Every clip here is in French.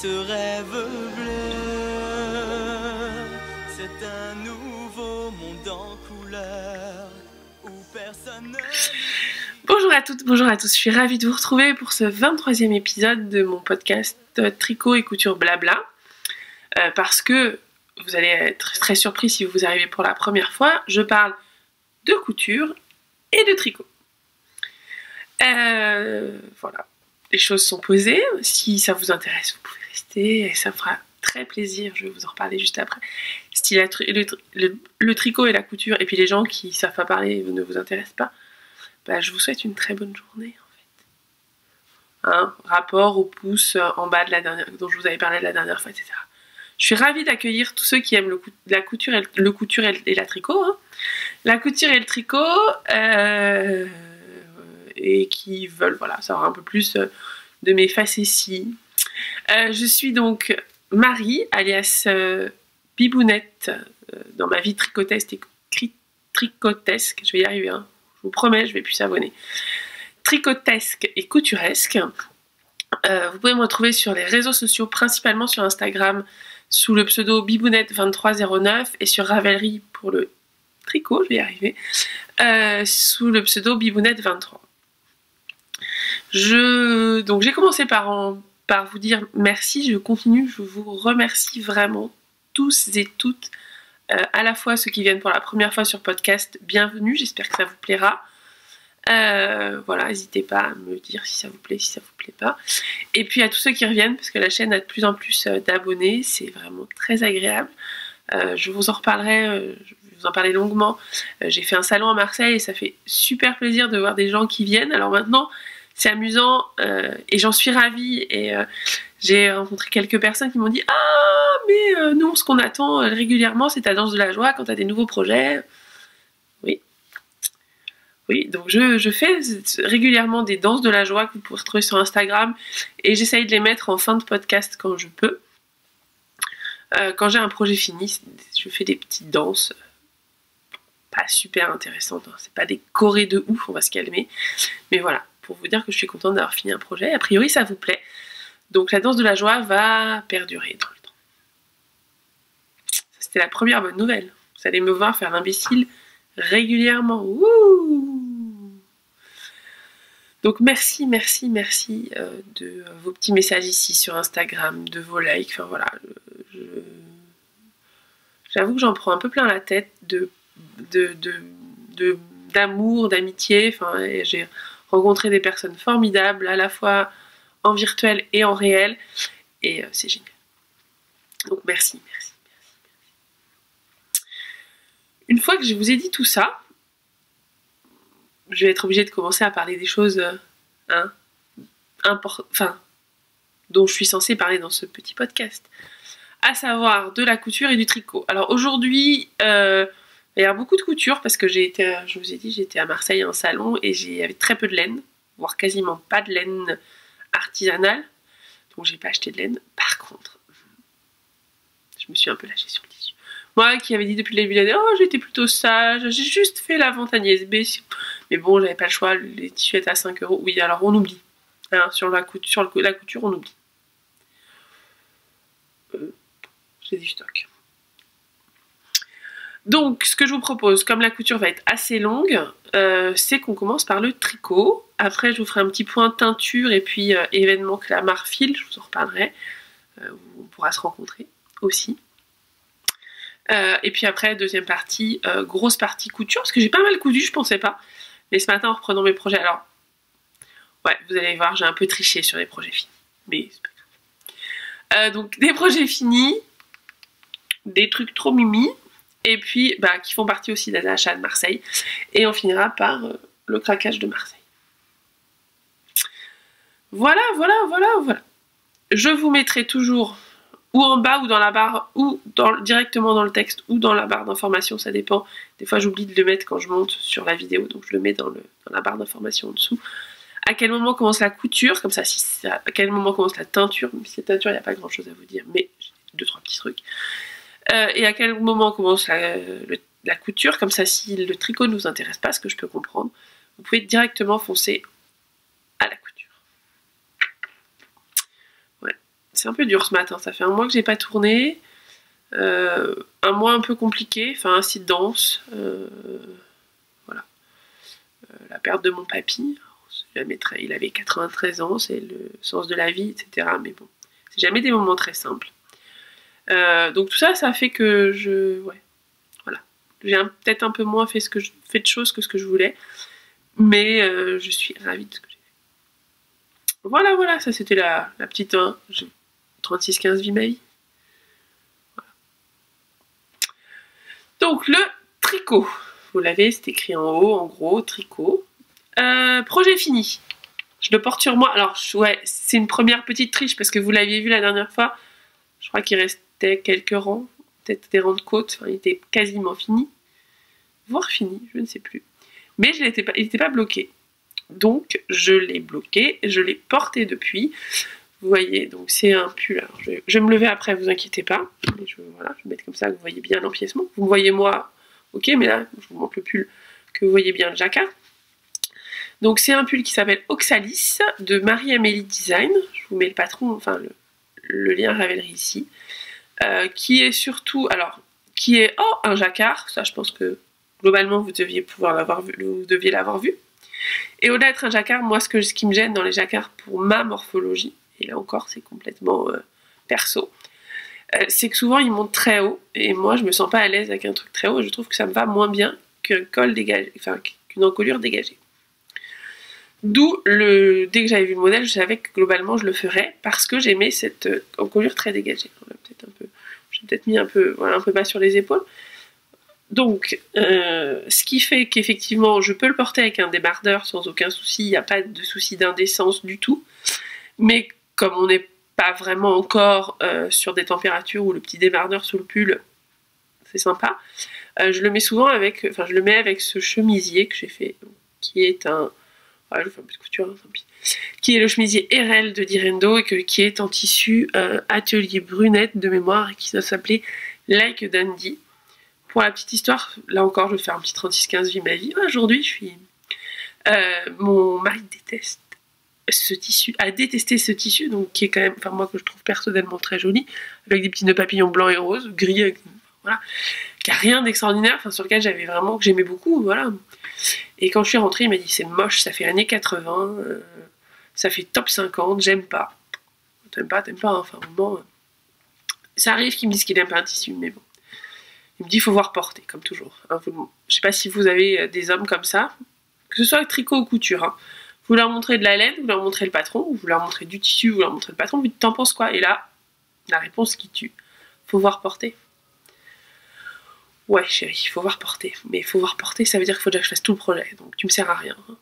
ce rêve bleu. C'est un nouveau monde en couleur où personne ne... Bonjour à toutes, bonjour à tous, je suis ravie de vous retrouver pour ce 23e épisode de mon podcast Tricot et Couture Blabla. Parce que vous allez être très surpris si vous arrivez pour la première fois, je parle de couture et de tricot. Voilà, les choses sont posées. Si ça vous intéresse, vous pouvez rester et ça me fera très plaisir. Je vais vous en reparler juste après. Si le tricot et la couture, et puis les gens qui ne savent pas parler ne vous intéressent pas, bah, je vous souhaite une très bonne journée en fait. Rapport au pouce en bas de la dernière, dont je vous avais parlé la dernière fois, etc. Je suis ravie d'accueillir tous ceux qui aiment la couture et la tricot. La couture et le tricot, et qui veulent savoir un peu plus de mes facéties. Je suis donc Marie, alias Bibounette, dans ma vie tricotesque, je vais y arriver, je vous promets, je vais plus savonner. Tricotesque et couturesque. Vous pouvez me retrouver sur les réseaux sociaux, principalement sur Instagram, sous le pseudo Bibounette2309 et sur Ravelry pour le tricot, je vais y arriver, sous le pseudo Bibounette23. Donc j'ai commencé par vous dire merci, je continue, je vous remercie vraiment tous et toutes, à la fois ceux qui viennent pour la première fois sur podcast, bienvenue, j'espère que ça vous plaira. Voilà, n'hésitez pas à me dire si ça vous plaît, si ça vous plaît pas. Et puis à tous ceux qui reviennent, parce que la chaîne a de plus en plus d'abonnés, c'est vraiment très agréable. Je vous en reparlerai, je vais vous en parler longuement. J'ai fait un salon à Marseille et ça fait super plaisir de voir des gens qui viennent. Alors maintenant, c'est amusant et j'en suis ravie. Et j'ai rencontré quelques personnes qui m'ont dit « Ah, mais nous, ce qu'on attend régulièrement, c'est ta danse de la joie quand tu as des nouveaux projets. » Oui, donc je fais régulièrement des danses de la joie que vous pouvez retrouver sur Instagram et j'essaye de les mettre en fin de podcast quand je peux. Quand j'ai un projet fini, je fais des petites danses pas super intéressantes, c'est pas des chorés de ouf, on va se calmer. Mais voilà, pour vous dire que je suis contente d'avoir fini un projet. A priori, ça vous plaît. Donc la danse de la joie va perdurer dans le temps. C'était la première bonne nouvelle. Vous allez me voir faire l'imbécile régulièrement. Wouh! Donc merci de vos petits messages ici sur Instagram, de vos likes, enfin voilà. J'avoue que j'en prends un peu plein la tête d'amour, d'amitié. Enfin, j'ai rencontré des personnes formidables, à la fois en virtuel et en réel, et c'est génial. Donc merci. Une fois que je vous ai dit tout ça, je vais être obligée de commencer à parler des choses dont je suis censée parler dans ce petit podcast, à savoir de la couture et du tricot. Alors aujourd'hui, il y a beaucoup de couture parce que je vous ai dit, j'étais à Marseille en salon et il y avait très peu de laine, voire quasiment pas de laine artisanale, donc j'ai pas acheté de laine. Par contre, je me suis un peu lâchée sur le tissu. Moi qui avais dit depuis le début de l'année, oh j'étais plutôt sage, j'ai juste fait la vente Agnès B. Mais bon, j'avais pas le choix, les tissus étaient à 5 €. Oui, alors on oublie. Sur la couture, on oublie. J'ai du stock. Donc, ce que je vous propose, comme la couture va être assez longue, c'est qu'on commence par le tricot. Après, je vous ferai un petit point teinture et puis événement que la marfile, je vous en reparlerai. On pourra se rencontrer aussi. Et puis après, deuxième partie, grosse partie couture, parce que j'ai pas mal cousu, je pensais pas. Mais ce matin, en reprenant mes projets, alors, ouais, vous allez voir, j'ai un peu triché sur les projets finis. Mais c'est pas grave. Donc, des projets finis, des trucs trop mimi, et puis, qui font partie aussi des achats de Marseille. Et on finira par le craquage de Marseille. Voilà. Je vous mettrai toujours ou en bas ou dans la barre, ou directement dans le texte, ou dans la barre d'information, ça dépend. Des fois j'oublie de le mettre quand je monte sur la vidéo, donc je le mets dans la barre d'information en dessous. À quel moment commence la couture, comme ça, à quel moment commence la teinture, même si la teinture, il n'y a pas grand chose à vous dire, mais j'ai 2-3 petits trucs. Et à quel moment commence la couture, comme ça, si le tricot ne vous intéresse pas, ce que je peux comprendre, vous pouvez directement foncer à la couture. c'est un peu dur ce matin, ça fait un mois que j'ai pas tourné. Un mois un peu compliqué, enfin un site dense. Voilà. La perte de mon papy. Il avait 93 ans, c'est le sens de la vie, etc. Mais bon, c'est jamais des moments très simples. Donc tout ça, ça fait que voilà. J'ai peut-être un peu moins fait de choses que ce que je voulais. Mais je suis ravie de ce que j'ai fait. Voilà, ça c'était la petite 1. 36-15 vie ma vie. Voilà. Donc le tricot. Vous l'avez, c'est écrit en haut, en gros, tricot. Projet fini. Je le porte sur moi. Alors, ouais, c'est une première petite triche parce que vous l'aviez vu la dernière fois. Je crois qu'il restait quelques rangs. Peut-être des rangs de côte. Enfin, il était quasiment fini. Voire fini, je ne sais plus. Mais il n'était pas bloqué. Donc, je l'ai bloqué. Je l'ai porté depuis. Vous voyez, donc c'est un pull. Alors, je vais me lever après, vous inquiétez pas. Voilà, je vais mettre comme ça, que vous voyez bien l'empiècement. Vous me voyez moi, ok, mais là, je vous montre le pull, que vous voyez bien le jacquard. Donc c'est un pull qui s'appelle Oxalis de Marie-Amélie Design. Je vous mets le patron, enfin le lien Ravelry ici. Qui est surtout, alors, qui est un jacquard. Ça, je pense que globalement vous deviez l'avoir vu. Et au-delà d'être un jacquard, moi ce qui me gêne dans les jacquards pour ma morphologie, et là encore c'est complètement perso, c'est que souvent ils montent très haut. Et moi je me sens pas à l'aise avec un truc très haut. Et je trouve que ça me va moins bien qu'un col dégagé, enfin qu'une encolure dégagée. D'où, dès que j'avais vu le modèle, je savais que globalement je le ferais parce que j'aimais cette encolure très dégagée. J'ai peut-être mis un peu bas sur les épaules. Donc, ce qui fait qu'effectivement, je peux le porter avec un débardeur sans aucun souci. Il n'y a pas de souci d'indécence du tout. Mais comme on n'est pas vraiment encore sur des températures où le petit débardeur sous le pull, c'est sympa, je le mets souvent avec ce chemisier que j'ai fait, qui est un... je fais un peu de couture, hein, tant pis. Qui est le chemisier RL de Direndo et qui est en tissu atelier brunette de mémoire et qui doit s'appeler Like Dandy. Pour la petite histoire, là encore, je vais faire un petit 36-15 vie ma vie. Aujourd'hui, mon mari déteste ce tissu, a détesté ce tissu, donc qui est quand même, enfin moi que je trouve personnellement très joli, avec des petits nœuds papillons blancs et roses, gris, avec, voilà, qui a rien d'extraordinaire, enfin sur lequel que j'aimais beaucoup, voilà. Et quand je suis rentrée, il m'a dit c'est moche, ça fait années 80, ça fait top 50, j'aime pas. T'aimes pas, hein, enfin vraiment. Ça arrive qu'il me dise qu'il aime pas un tissu, mais bon. Il me dit il faut voir porter, comme toujours. Hein, je sais pas si vous avez des hommes comme ça, que ce soit avec tricot ou couture. Hein. Vous leur montrez de la laine, vous leur montrez le patron, ou vous leur montrez du tissu, vous leur montrez le patron, vous dites t'en penses quoi? Et là, la réponse qui tue. Faut voir porter. Ouais chérie, il faut voir porter. Mais il faut voir porter, ça veut dire qu'il faut déjà que je fasse tout le projet, donc tu me sers à rien. Hein.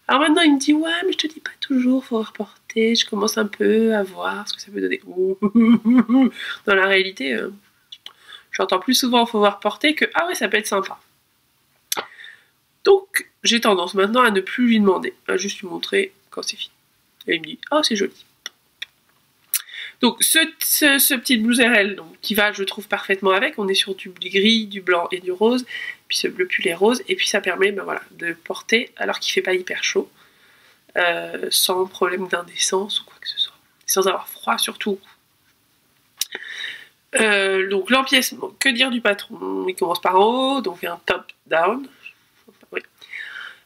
Alors maintenant il me dit ouais mais je te dis pas toujours, faut voir porter, je commence un peu à voir ce que ça peut donner. Dans la réalité, j'entends plus souvent faut voir porter que ah ouais ça peut être sympa. Donc j'ai tendance maintenant à ne plus lui demander, à juste lui montrer quand c'est fini. Et il me dit oh c'est joli. Donc ce petit blouse RL donc, qui va je trouve parfaitement avec, on est sur du gris, du blanc et du rose, puis ce bleu pull est rose, et puis ça permet voilà, de porter alors qu'il fait pas hyper chaud, sans problème d'indécence ou quoi que ce soit, sans avoir froid surtout. Donc l'empiècement, que dire du patron? Il commence par en haut, donc un top down. Oui.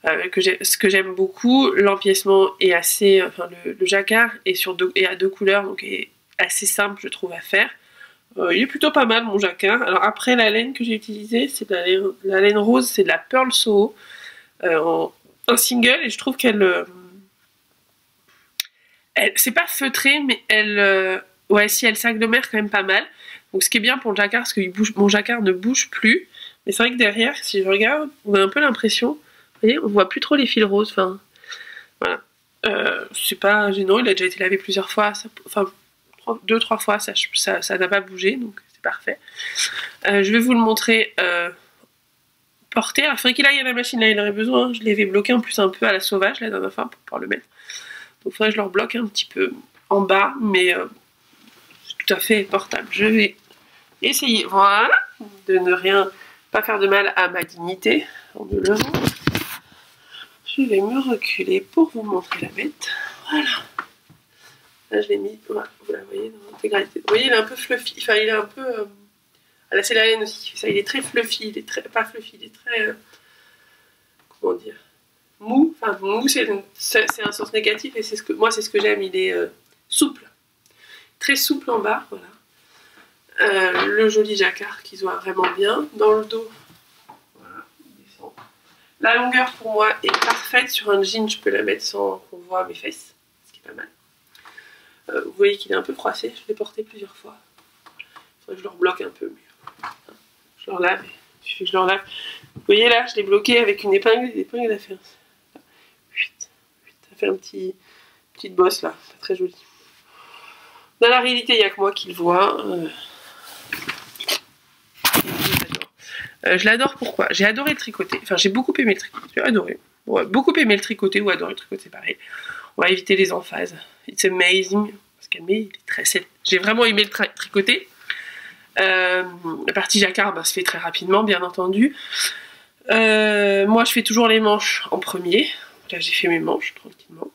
Ce que j'aime beaucoup, l'empiècement est assez, enfin le jacquard est à deux couleurs, donc est assez simple je trouve à faire. Il est plutôt pas mal mon jacquard. Alors après la laine que j'ai utilisée, c'est la laine rose, c'est de la Pearl Soho en single, et je trouve qu'elle c'est pas feutré, mais ouais si elle s'agglomère quand même pas mal. Donc ce qui est bien pour le jacquard, parce que mon jacquard ne bouge plus, mais c'est vrai que derrière, si je regarde, on a un peu l'impression, vous voyez, on voit plus trop les fils roses, enfin, voilà. C'est pas gênant, il a déjà été lavé plusieurs fois, enfin, 2-3 fois, ça n'a pas bougé, donc c'est parfait. Je vais vous le montrer porté. Alors il faudrait qu'il aille à la machine, là il aurait besoin, je l'avais bloqué en plus un peu à la sauvage, la dernière fois, pour pouvoir le mettre. Donc il faudrait que je le rebloque un petit peu en bas, mais c'est tout à fait portable. Je vais essayer, voilà, de ne pas faire de mal à ma dignité en me levant. Je vais me reculer pour vous montrer la bête. Voilà. Là je l'ai mis, voilà, vous la voyez, l'intégralité. Vous voyez, il est un peu fluffy, enfin il est un peu... Ah, là c'est la laine aussi qui fait ça, il est très fluffy, il est très... pas fluffy, il est très... comment dire, mou, enfin mou c'est un sens négatif et c'est ce que moi c'est ce que j'aime, il est souple, très souple en bas, voilà. Le joli jacquard qui se voit vraiment bien dans le dos, voilà, il descend. La longueur pour moi est parfaite, sur un jean je peux la mettre sans qu'on voit mes fesses, ce qui est pas mal. Vous voyez qu'il est un peu froissé, je l'ai porté plusieurs fois, il faudrait que je le rebloque un peu, mais je le relave et il suffit que je le relave. Vous voyez là, je l'ai bloqué avec une épingle, l'épingle a fait une petite bosse là, pas très jolie. Dans la réalité, il n'y a que moi qui le vois. Je l'adore pourquoi? J'ai adoré le tricoter, enfin j'ai beaucoup aimé le tricoter, j'ai adoré. Ouais, beaucoup aimé le tricoter ou adoré le tricoter, c'est pareil. On va éviter les emphases. It's amazing. Se calmer, il est très sec. J'ai vraiment aimé le tricoter. La partie jacquard se fait très rapidement, bien entendu. Moi, je fais toujours les manches en premier. Là, j'ai fait mes manches tranquillement.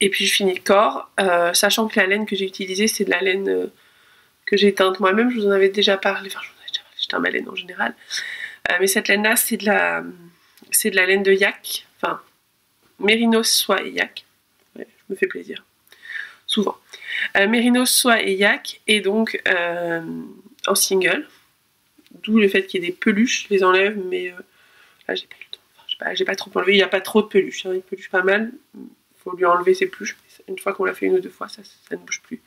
Et puis, je finis le corps, sachant que la laine que j'ai utilisée, c'est de la laine que j'ai teinte moi-même. Je vous en avais déjà parlé. Enfin, je vous en avais déjà parlé. Je teins ma laine en général. Mais cette laine-là, c'est de la laine de yak. Enfin, mérinos, soie et yak. Ouais, je me fais plaisir. Souvent. Mérinos, soie et yak. Et donc, en single. D'où le fait qu'il y ait des peluches, je les enlève, mais là j'ai pas eu le temps. Enfin, j'ai pas trop enlevé, il n'y a pas trop de peluches, hein, il peluche pas mal, il faut lui enlever ses peluches. Une fois qu'on l'a fait une ou deux fois, ça ne bouge plus.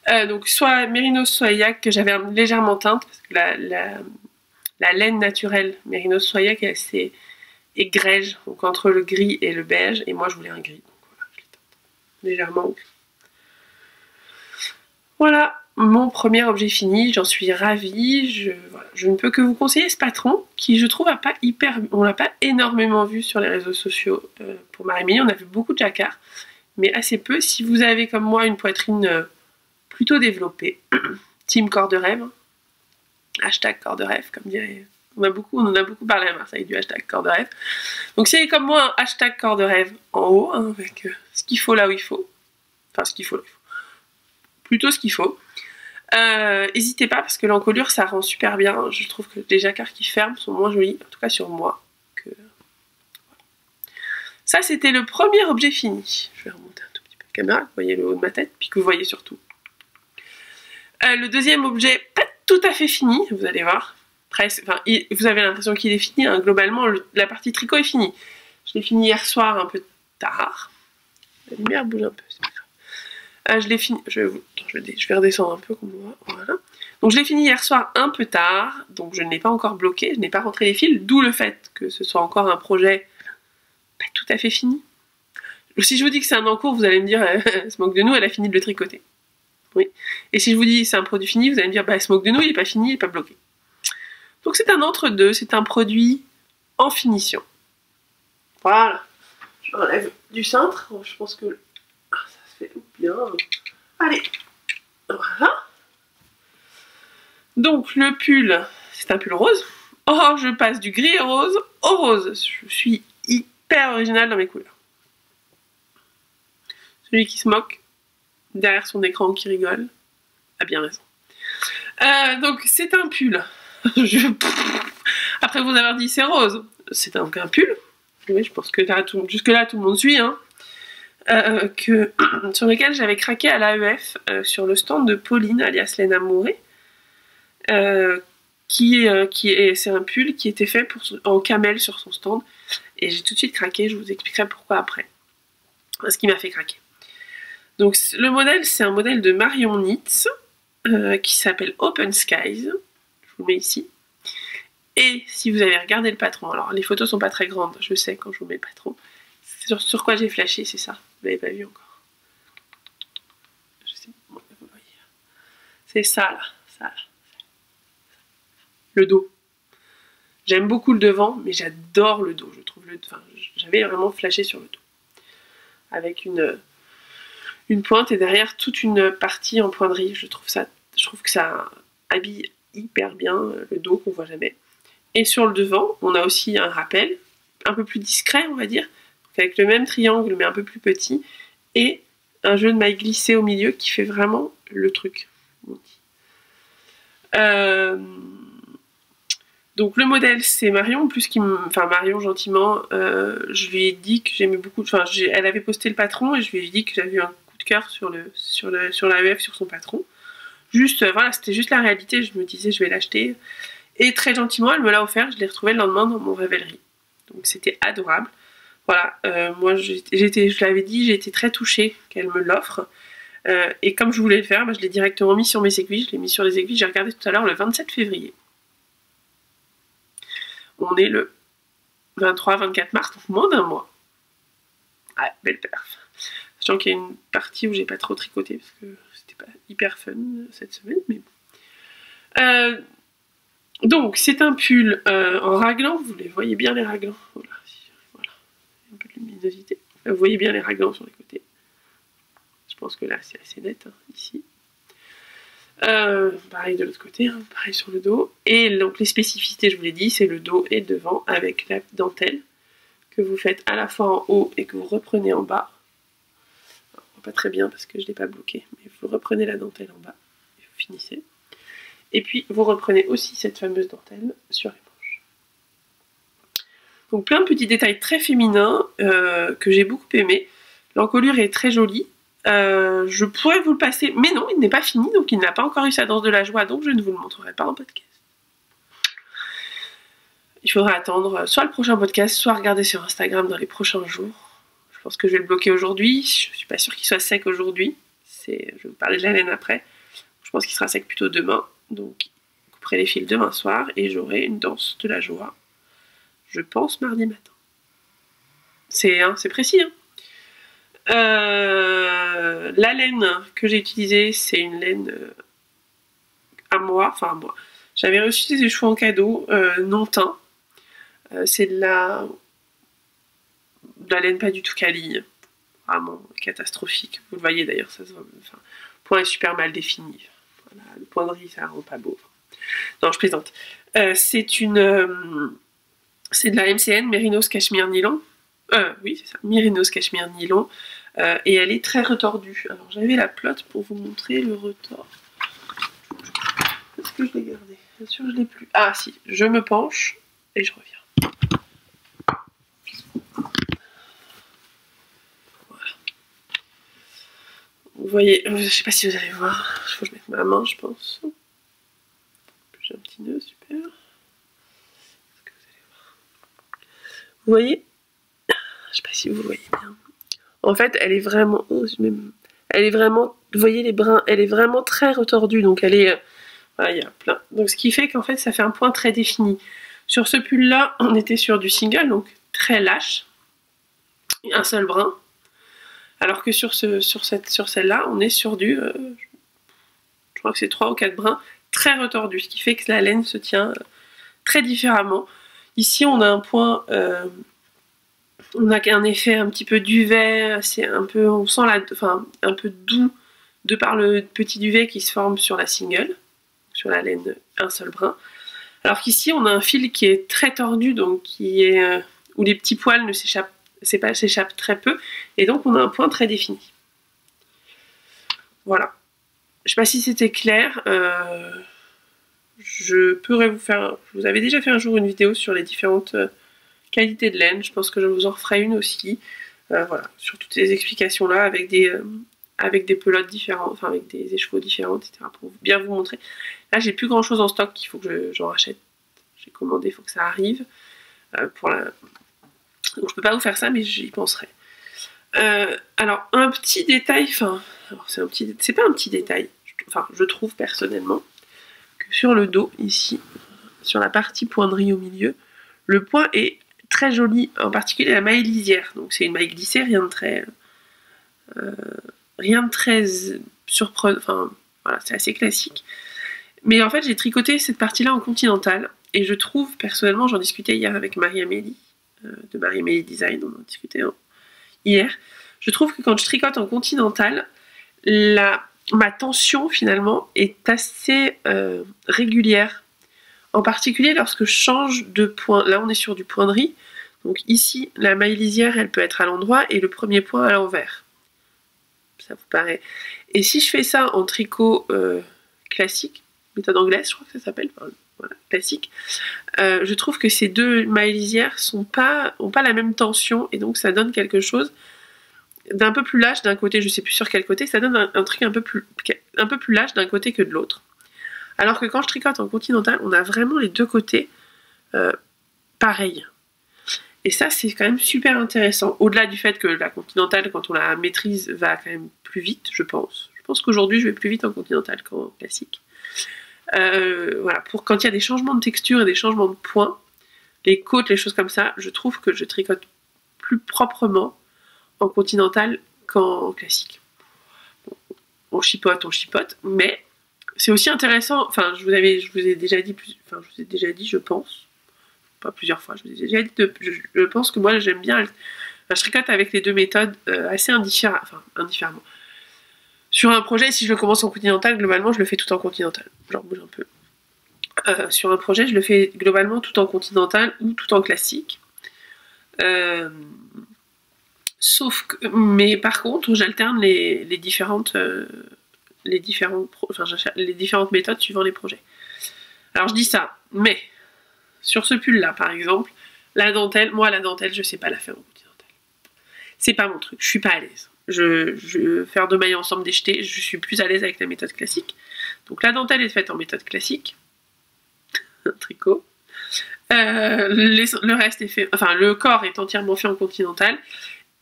Donc soit Mérinos, soit yak, que j'avais légèrement teinte, parce que la laine naturelle Mérinos, soit yak est assez égrège, donc entre le gris et le beige, et moi je voulais un gris, donc voilà, je l'ai teinte légèrement. Voilà. Mon premier objet fini, j'en suis ravie, voilà. Je ne peux que vous conseiller ce patron qui je trouve on l'a pas énormément vu sur les réseaux sociaux pour Marie-Mélie, on a vu beaucoup de jacquard, mais assez peu. Si vous avez comme moi une poitrine plutôt développée, team corps de rêve, hashtag corps de rêve comme dirait, on en a beaucoup parlé à Marseille du hashtag corps de rêve, donc si comme moi un hashtag corps de rêve en haut, hein, avec ce qu'il faut là où il faut, enfin ce qu'il faut là où il faut, plutôt ce qu'il faut. N'hésitez pas parce que l'encolure ça rend super bien. Je trouve que les jacquards qui ferment sont moins jolis, en tout cas sur moi. Ça c'était le premier objet fini. Je vais remonter un tout petit peu la caméra, vous voyez le haut de ma tête, puis que vous voyez surtout. Le deuxième objet, pas tout à fait fini, vous allez voir. Presque, enfin, vous avez l'impression qu'il est fini, hein. Globalement la partie tricot est finie. Je l'ai fini hier soir un peu tard. La lumière bouge un peu, c'est pas grave. Je l'ai fini, je vais redescendre un peu comme on voit, voilà. Donc je l'ai fini hier soir un peu tard, donc je ne l'ai pas encore bloqué, je n'ai pas rentré les fils, d'où le fait que ce soit encore un projet pas tout à fait fini. Si je vous dis que c'est un en cours, vous allez me dire, elle se moque de nous, elle a fini de le tricoter. Oui. Et si je vous dis c'est un produit fini, vous allez me dire, bah elle se moque de nous, il n'est pas fini, il n'est pas bloqué. Donc c'est un entre-deux, c'est un produit en finition. Voilà. Je l'enlève du cintre, je pense que... bien. Allez, voilà. Donc le pull, c'est un pull rose. Oh, je passe du gris et rose au rose. Je suis hyper originale dans mes couleurs. Celui qui se moque derrière son écran qui rigole a bien raison. Donc c'est un pull. Après vous avoir dit c'est rose, c'est un pull. Oui, je pense que jusque-là tout le monde suit, hein. Sur lequel j'avais craqué à l'AEF sur le stand de Pauline alias Lena Mouré, c'est un pull qui était fait en camel sur son stand et j'ai tout de suite craqué, je vous expliquerai pourquoi après, ce qui m'a fait craquer. Donc le modèle, c'est un modèle de Marion Knits qui s'appelle Open Skies, je vous le mets ici. Et si vous avez regardé le patron, alors les photos sont pas très grandes, je sais quand je vous mets le patron, sur quoi j'ai flashé, c'est ça, vous l'avez pas vu encore. Je sais pas, vous voyez. C'est ça là, le dos. J'aime beaucoup le devant, mais j'adore le dos, je trouve j'avais vraiment flashé sur le dos. Avec une pointe et derrière toute une partie en pointerie, je trouve que ça habille hyper bien le dos qu'on voit jamais. Et sur le devant, on a aussi un rappel, un peu plus discret on va dire, avec le même triangle mais un peu plus petit, et un jeu de mailles glissées au milieu qui fait vraiment le truc. Donc le modèle c'est Marion, Marion gentiment, je lui ai dit que j'aimais beaucoup, elle avait posté le patron et je lui ai dit que j'avais eu un coup de cœur sur l'AEF, sur son patron. Juste, voilà, c'était juste la réalité, je me disais je vais l'acheter. Et très gentiment, elle me l'a offert, je l'ai retrouvé le lendemain dans mon Ravelry. Donc c'était adorable. Voilà, moi je l'avais dit, j'ai été très touchée qu'elle me l'offre. Et comme je voulais le faire, je l'ai directement mis sur mes aiguilles, je l'ai mis sur les aiguilles, j'ai regardé tout à l'heure le 27 février. On est le 23-24 mars, donc moins d'un mois. Ah, belle perf. Sachant qu'il y a une partie où j'ai pas trop tricoté, parce que c'était pas hyper fun cette semaine, mais bon. Donc, c'est un pull en raglan, vous les voyez bien les raglans. Voilà, un peu de luminosité. Vous voyez bien les raglans sur les côtés. Je pense que là, c'est assez net, hein, ici. Pareil de l'autre côté, hein, pareil sur le dos. Et donc les spécificités, je vous l'ai dit, c'est le dos et le devant avec la dentelle que vous faites à la fois en haut et que vous reprenez en bas. Alors, pas très bien parce que je ne l'ai pas bloqué, mais vous reprenez la dentelle en bas et vous finissez. Et puis vous reprenez aussi cette fameuse dentelle sur les manches. Donc plein de petits détails très féminins que j'ai beaucoup aimé. L'encolure est très jolie. Je pourrais vous le passer, mais non, il n'est pas fini, donc il n'a pas encore eu sa danse de la joie, donc je ne vous le montrerai pas en podcast. Il faudra attendre soit le prochain podcast, soit regarder sur Instagram dans les prochains jours. Je pense que je vais le bloquer aujourd'hui, je suis pas sûre qu'il soit sec aujourd'hui, je vais vous parler de la laine après. Je pense qu'il sera sec plutôt demain, donc je couperai les fils demain soir et j'aurai une danse de la joie, je pense mardi matin. C'est précis, hein. La laine que j'ai utilisée, c'est une laine à moi. J'avais reçu des cheveux en cadeau, non teint. C'est de la laine pas du tout quali, vraiment catastrophique. Vous le voyez d'ailleurs, ça se voit. Le point est super mal défini. Voilà, le point de riz, ça rend pas beau. Non, je plaisante. C'est de la MCN, Mérinos Cachemire Nylon. Oui, c'est ça, Mérinos Cachemire Nylon. Et elle est très retordue. Alors j'avais la plotte pour vous montrer le retord. Est-ce que je l'ai gardé? Bien sûr je l'ai plus. Ah si, je me penche et je reviens. Voilà. Vous voyez, je sais pas si vous allez voir. Il faut que je mette ma main, je pense. J'ai un petit nœud, super. Est-ce que vous allez voir? Vous voyez? Je sais pas si vous voyez bien. En fait, elle est vraiment, vous voyez les brins, elle est vraiment très retordue, donc elle est, voilà, il y a plein. Donc ce qui fait qu'en fait, ça fait un point très défini. Sur ce pull-là, on était sur du single, donc très lâche, un seul brin, alors que sur celle-là, on est sur du, je crois que c'est 3 ou 4 brins, très retordus, ce qui fait que la laine se tient très différemment. Ici, on a un point... on a un effet un petit peu duvet, c'est un peu, on sent un peu doux de par le petit duvet qui se forme sur la single, sur la laine un seul brin. Alors qu'ici on a un fil qui est très tordu, donc où les petits poils ne s'échappent très peu, et donc on a un point très défini. Voilà. Je sais pas si c'était clair. Je pourrais vous avez déjà fait un jour une vidéo sur les différentes qualité de laine, je pense que je vous en referai une aussi, voilà, sur toutes ces explications là avec des pelotes différentes, avec des écheveaux différents, etc. pour bien vous montrer. Là j'ai plus grand chose en stock, il faut que j'en rachète, j'ai commandé, il faut que ça arrive, donc je peux pas vous faire ça mais j'y penserai. Alors un petit détail, c'est pas un petit détail, je trouve personnellement que sur le dos ici, sur la partie pointerie au milieu, le point est très joli, en particulier la maille lisière. Donc c'est une maille glissée, rien de très surprenant. Voilà, c'est assez classique. Mais en fait, j'ai tricoté cette partie-là en continentale, et je trouve personnellement, j'en discutais hier avec Marie-Amélie de Marie-Amélie Design, on en discutait hier. Je trouve que quand je tricote en continentale, ma tension finalement est assez régulière. En particulier lorsque je change de point, là on est sur du point de riz, donc ici la maille lisière elle peut être à l'endroit et le premier point à l'envers. ça vous paraît. Et si je fais ça en tricot classique, méthode anglaise, je crois que ça s'appelle, enfin, voilà, classique, je trouve que ces deux mailles lisières n'ont pas la même tension, et donc ça donne quelque chose d'un peu plus lâche d'un côté, je sais plus sur quel côté, ça donne un truc un peu plus lâche d'un côté que de l'autre. Alors que quand je tricote en continental, on a vraiment les deux côtés pareils. Et ça, c'est quand même super intéressant. Au-delà du fait que la continentale, quand on la maîtrise, va quand même plus vite, je pense. Je pense qu'aujourd'hui, je vais plus vite en continentale qu'en classique. Voilà, pour quand il y a des changements de texture et des changements de points, les côtes, les choses comme ça, je trouve que je tricote plus proprement en continental qu'en classique. Bon, on chipote, mais c'est aussi intéressant, enfin, je vous ai déjà dit, je pense, pas plusieurs fois, je vous ai déjà dit, je pense que moi j'aime bien, je tricote avec les deux méthodes assez indifféremment. Sur un projet, si je le commence en continental, globalement je le fais tout en continental, genre bouge un peu. Sur un projet, je le fais globalement tout en continental ou tout en classique. Mais par contre, j'alterne les différentes méthodes suivant les projets. Alors je dis ça, mais sur ce pull là par exemple, la dentelle, je sais pas la faire en continental. C'est pas mon truc, je suis pas à l'aise. Je faire deux mailles ensemble déjetées, je suis plus à l'aise avec la méthode classique. Donc la dentelle est faite en méthode classique, un tricot. Le reste est fait, enfin le corps est entièrement fait en continental.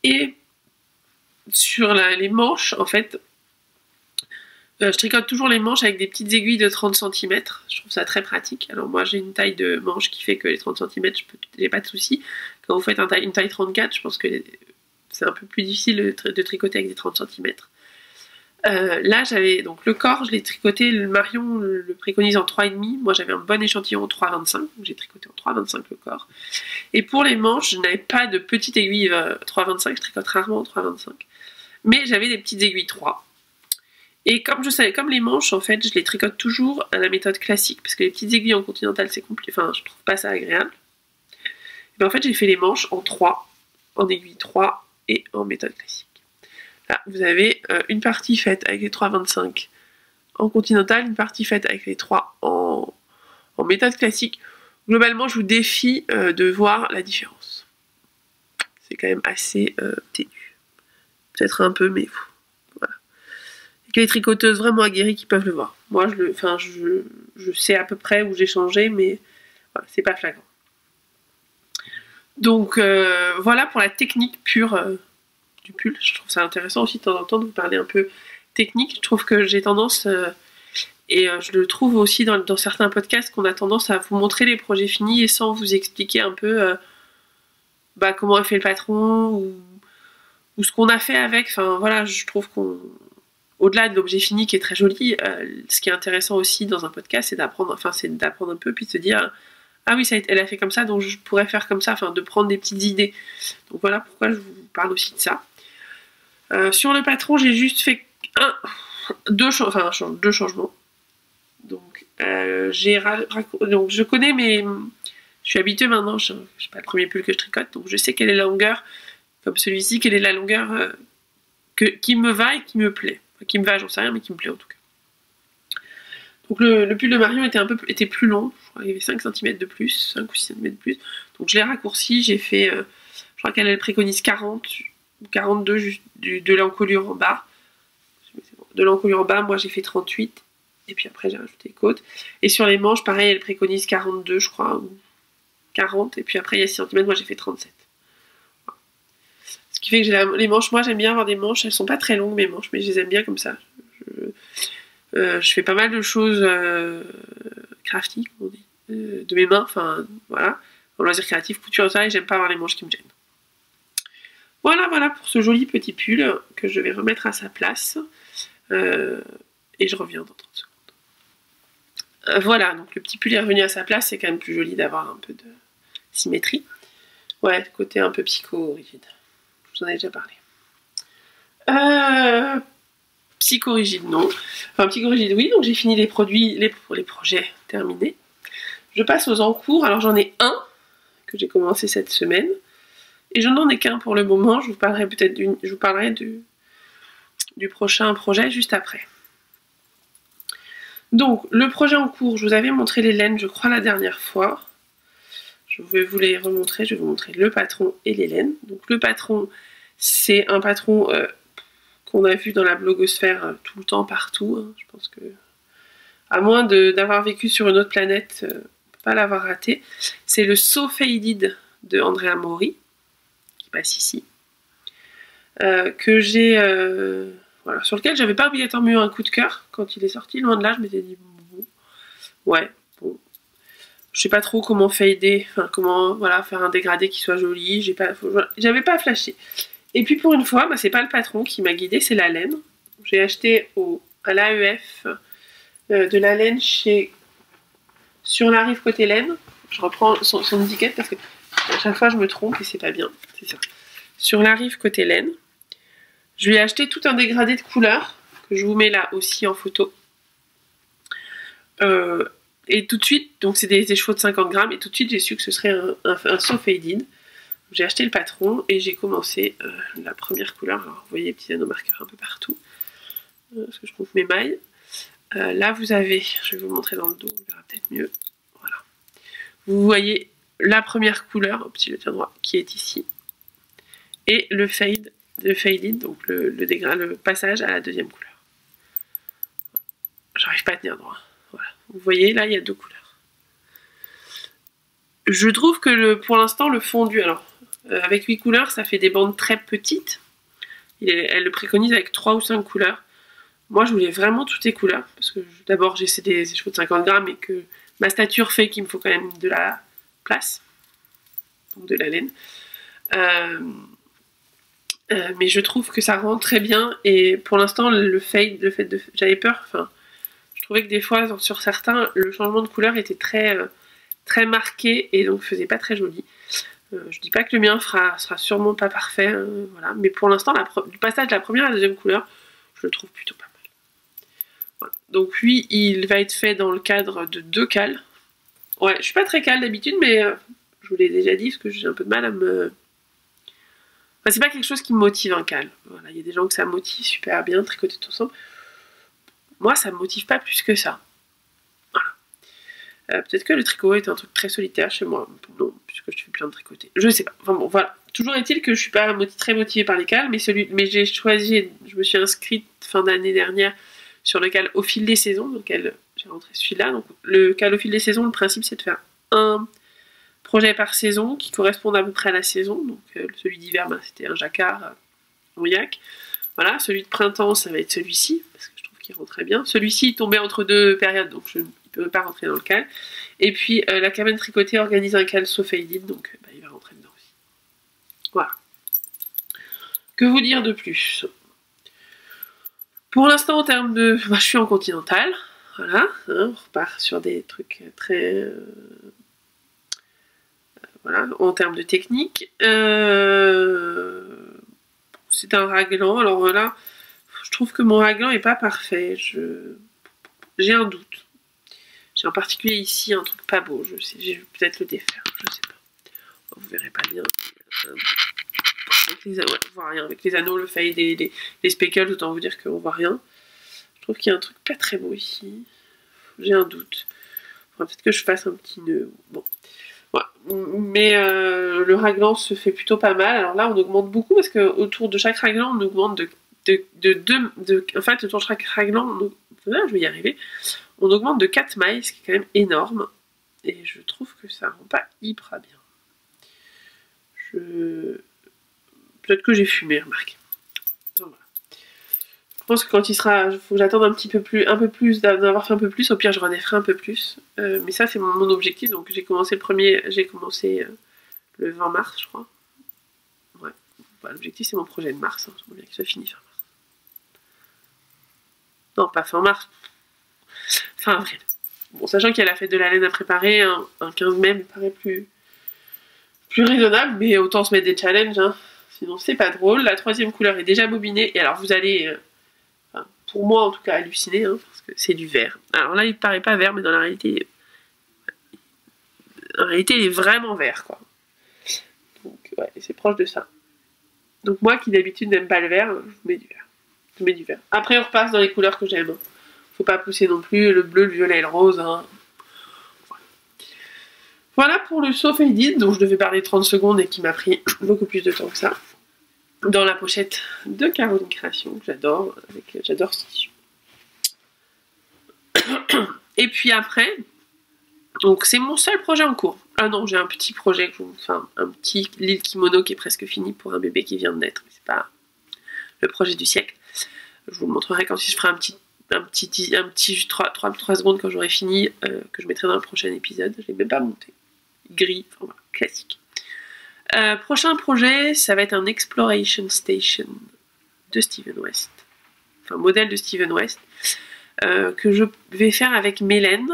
Et sur les manches, en fait, je tricote toujours les manches avec des petites aiguilles de 30 cm. Je trouve ça très pratique. Alors moi j'ai une taille de manche qui fait que les 30 cm, j'ai pas de souci. Quand vous faites une taille 34, je pense que c'est un peu plus difficile de tricoter avec des 30 cm. Là j'avais donc le corps, je l'ai tricoté, le Marion le préconise en 3,5. Moi j'avais un bon échantillon en 3,25, donc j'ai tricoté en 3,25 le corps. Et pour les manches, je n'avais pas de petite aiguille 3,25, je tricote rarement en 3,25. Mais j'avais des petites aiguilles 3. Et comme les manches, en fait, je les tricote toujours à la méthode classique, parce que les petites aiguilles en continental, c'est compliqué, enfin, je trouve pas ça agréable. Et bien, en fait, j'ai fait les manches en 3, en aiguille 3 et en méthode classique. Là, vous avez une partie faite avec les 3,25 en continental, une partie faite avec les 3 en méthode classique. Globalement, je vous défie de voir la différence. C'est quand même assez ténu. Peut-être un peu, mais voilà. Il y a les tricoteuses vraiment aguerries qui peuvent le voir. Moi, je sais à peu près où j'ai changé, mais voilà, c'est pas flagrant. Donc, voilà pour la technique pure du pull. Je trouve ça intéressant aussi de temps en temps de vous parler un peu technique. Je trouve que j'ai tendance... Et je le trouve aussi dans certains podcasts qu'on a tendance à vous montrer les projets finis et sans vous expliquer un peu comment a fait le patron ou ce qu'on a fait avec. Enfin voilà, je trouve au-delà de l'objet fini qui est très joli, ce qui est intéressant aussi dans un podcast, c'est d'apprendre un peu puis de se dire ah oui, elle a fait comme ça, donc je pourrais faire comme ça, enfin de prendre des petites idées. Donc voilà pourquoi je vous parle aussi de ça. Sur le patron, j'ai juste fait deux changements. Donc, je connais je suis habituée maintenant, je sais pas le premier pull que je tricote, donc je sais quelle est la longueur, comme celui-ci, quelle est la longueur qui me va et qui me plaît. Enfin, qui me va, j'en sais rien, mais qui me plaît en tout cas. Donc le pull de Marion était plus long, je crois qu'il y avait 5 cm de plus, 5 ou 6 cm de plus, donc je l'ai raccourci, j'ai fait, je crois qu'elle préconise 40 ou 42 juste de l'encolure en bas. De l'encolure en bas, moi j'ai fait 38. Et puis après j'ai rajouté les côtes. Et sur les manches, pareil, elle préconise 42, je crois, ou 40. Et puis après il y a 6 cm, moi j'ai fait 37. Voilà. Ce qui fait que j'ai les manches, moi j'aime bien avoir des manches, elles sont pas très longues mes manches, mais je les aime bien comme ça. Je fais pas mal de choses crafty, comme on dit, de mes mains, enfin voilà, en loisir créatif, couture ça, et j'aime pas avoir les manches qui me gênent. Voilà pour ce joli petit pull que je vais remettre à sa place. Et je reviens dans 30 secondes. Voilà, donc le petit pull est revenu à sa place, c'est quand même plus joli d'avoir un peu de symétrie. Ouais, côté un peu psycho-rigide. Je vous en ai déjà parlé. Psycho-rigide, non. Enfin, psycho-rigide, oui, donc j'ai fini les projets terminés. Je passe aux encours, alors j'en ai un que j'ai commencé cette semaine. Et je n'en ai qu'un pour le moment, je vous parlerai du prochain projet juste après. Donc, le projet en cours, je vous avais montré les laines, je crois, la dernière fois. Je vais vous les remontrer, je vais vous montrer le patron et les laines. Donc, le patron, c'est un patron qu'on a vu dans la blogosphère tout le temps, partout. Hein. Je pense que, à moins d'avoir vécu sur une autre planète, on ne peut pas l'avoir raté. C'est le So Faded de Andrea Mori, qui passe ici. Que j'ai... voilà, sur lequel j'avais pas obligatoirement eu un coup de cœur quand il est sorti, loin de là, je m'étais dit bon, ouais, bon, je sais pas trop comment fader, enfin comment voilà, faire un dégradé qui soit joli, j'avais pas flashé. Et puis pour une fois, bah, c'est pas le patron qui m'a guidé, c'est la laine. J'ai acheté à l'AEF de la laine sur la rive côté laine. Je reprends son étiquette parce que à chaque fois je me trompe et c'est pas bien, c'est ça. Sur la rive côté laine. Je lui ai acheté tout un dégradé de couleurs, que je vous mets là aussi en photo. Et tout de suite, donc c'est des chevaux de 50 grammes, et tout de suite j'ai su que ce serait un So Faded. J'ai acheté le patron et j'ai commencé la première couleur. Alors vous voyez les petits anneaux marqueurs un peu partout, parce que je trouve mes mailles. Là vous avez, je vais vous montrer dans le dos, on verra peut-être mieux. Voilà. Vous voyez la première couleur, au petit le droit, qui est ici. Et le fade. De faded, donc le passage à la deuxième couleur. J'arrive pas à tenir droit. Voilà. Vous voyez, là, il y a deux couleurs. Je trouve que pour l'instant, le fondu, alors, avec 8 couleurs, ça fait des bandes très petites. Elle le préconise avec 3 ou 5 couleurs. Moi, je voulais vraiment toutes les couleurs, parce que d'abord, j'ai des chevaux de 50 grammes et que ma stature fait qu'il me faut quand même de la place, donc de la laine. Mais je trouve que ça rend très bien et pour l'instant j'avais peur, enfin je trouvais que des fois sur certains le changement de couleur était très marqué et donc faisait pas très joli. Je dis pas que le mien sera sûrement pas parfait, voilà, mais pour l'instant du passage de la première à la deuxième couleur je le trouve plutôt pas mal. Voilà. Donc lui il va être fait dans le cadre de 2 cales. Ouais, je suis pas très cale d'habitude mais je vous l'ai déjà dit parce que j'ai un peu de mal à me... Enfin, c'est pas quelque chose qui me motive un cal. Voilà, il y a des gens que ça motive super bien, tricoter tout ensemble. Moi, ça me motive pas plus que ça. Voilà. Peut-être que le tricot est un truc très solitaire chez moi. Non, puisque je fais plein de tricoter. Je sais pas. Enfin bon, voilà. Toujours est-il que je suis pas très motivée par les cals, mais j'ai choisi, je me suis inscrite fin d'année dernière sur le cal au fil des saisons, donc j'ai rentré celui-là. Donc le cal au fil des saisons, le principe c'est de faire un projet par saison qui correspondent à peu près à la saison. Donc celui d'hiver, c'était un jacquard rouillac. Voilà, celui de printemps, ça va être celui-ci, parce que je trouve qu'il rentre très bien. Celui-ci, il tombait entre 2 périodes, donc il ne peut pas rentrer dans le cal. Et puis la cabane tricotée organise un cal So Faded, donc il va rentrer dedans aussi. Voilà. Que vous dire de plus? Pour l'instant, en termes de... je suis en continental, voilà, hein, on repart sur des trucs très... voilà, en termes de technique. C'est un raglan, alors voilà, je trouve que mon raglan est pas parfait, j'ai un doute. J'ai en particulier ici un truc pas beau, je vais peut-être le défaire, je sais pas. Vous verrez pas bien. Ouais, on voit rien. Avec les anneaux, le fade et les speckles, autant vous dire qu'on voit rien. Je trouve qu'il y a un truc pas très beau ici. J'ai un doute. Faudra peut-être que je fasse un petit nœud. Bon. Ouais. Mais le raglan se fait plutôt pas mal. Alors là, on augmente beaucoup parce qu'autour de chaque raglan, on augmente en fait, autour de chaque raglan, je vais y arriver. On augmente de 4 mailles, ce qui est quand même énorme. Et je trouve que ça rend pas hyper bien. Peut-être que j'ai fumé, remarquez. Donc, voilà. Je pense que quand il sera... il faut que j'attende un peu plus, d'avoir fait un peu plus. Au pire, je redéferai un peu plus. Mais ça, c'est mon objectif. Donc j'ai commencé le 20 mars, je crois. Ouais. Voilà, l'objectif, c'est mon projet de mars. Hein. J'aimerais bien qu'il soit fini fin mars. Non, pas fin mars. Fin avril. Bon, sachant qu'il y a la fête de la laine à préparer, un 15 mai me paraît plus raisonnable, mais autant se mettre des challenges, hein. Sinon c'est pas drôle. La 3e couleur est déjà bobinée, et alors vous allez, pour moi en tout cas, halluciner, hein, parce que c'est du vert. Alors là il paraît pas vert, mais dans la réalité, il est vraiment vert, quoi. Donc ouais, c'est proche de ça. Donc moi qui d'habitude n'aime pas le vert, je vous mets du vert. Je mets du vert. Après, on repasse dans les couleurs que j'aime. Faut pas pousser non plus le bleu, le violet et le rose. Hein. Voilà pour le So Faded, dont je devais parler 30 secondes et qui m'a pris beaucoup plus de temps que ça. Dans la pochette de Caroline Création, que j'adore. J'adore ce tissu. Et puis après, donc c'est mon seul projet en cours. Ah non, j'ai un petit projet, enfin un petit Lille Kimono qui est presque fini pour un bébé qui vient de naître. C'est pas le projet du siècle. Je vous le montrerai quand je ferai un petit 3 secondes quand j'aurai fini, que je mettrai dans le prochain épisode. Je l'ai même pas monté. Gris, enfin voilà, classique. Prochain projet, ça va être un Exploration Station de Steven West. Enfin, modèle de Steven West. Que je vais faire avec Mélène.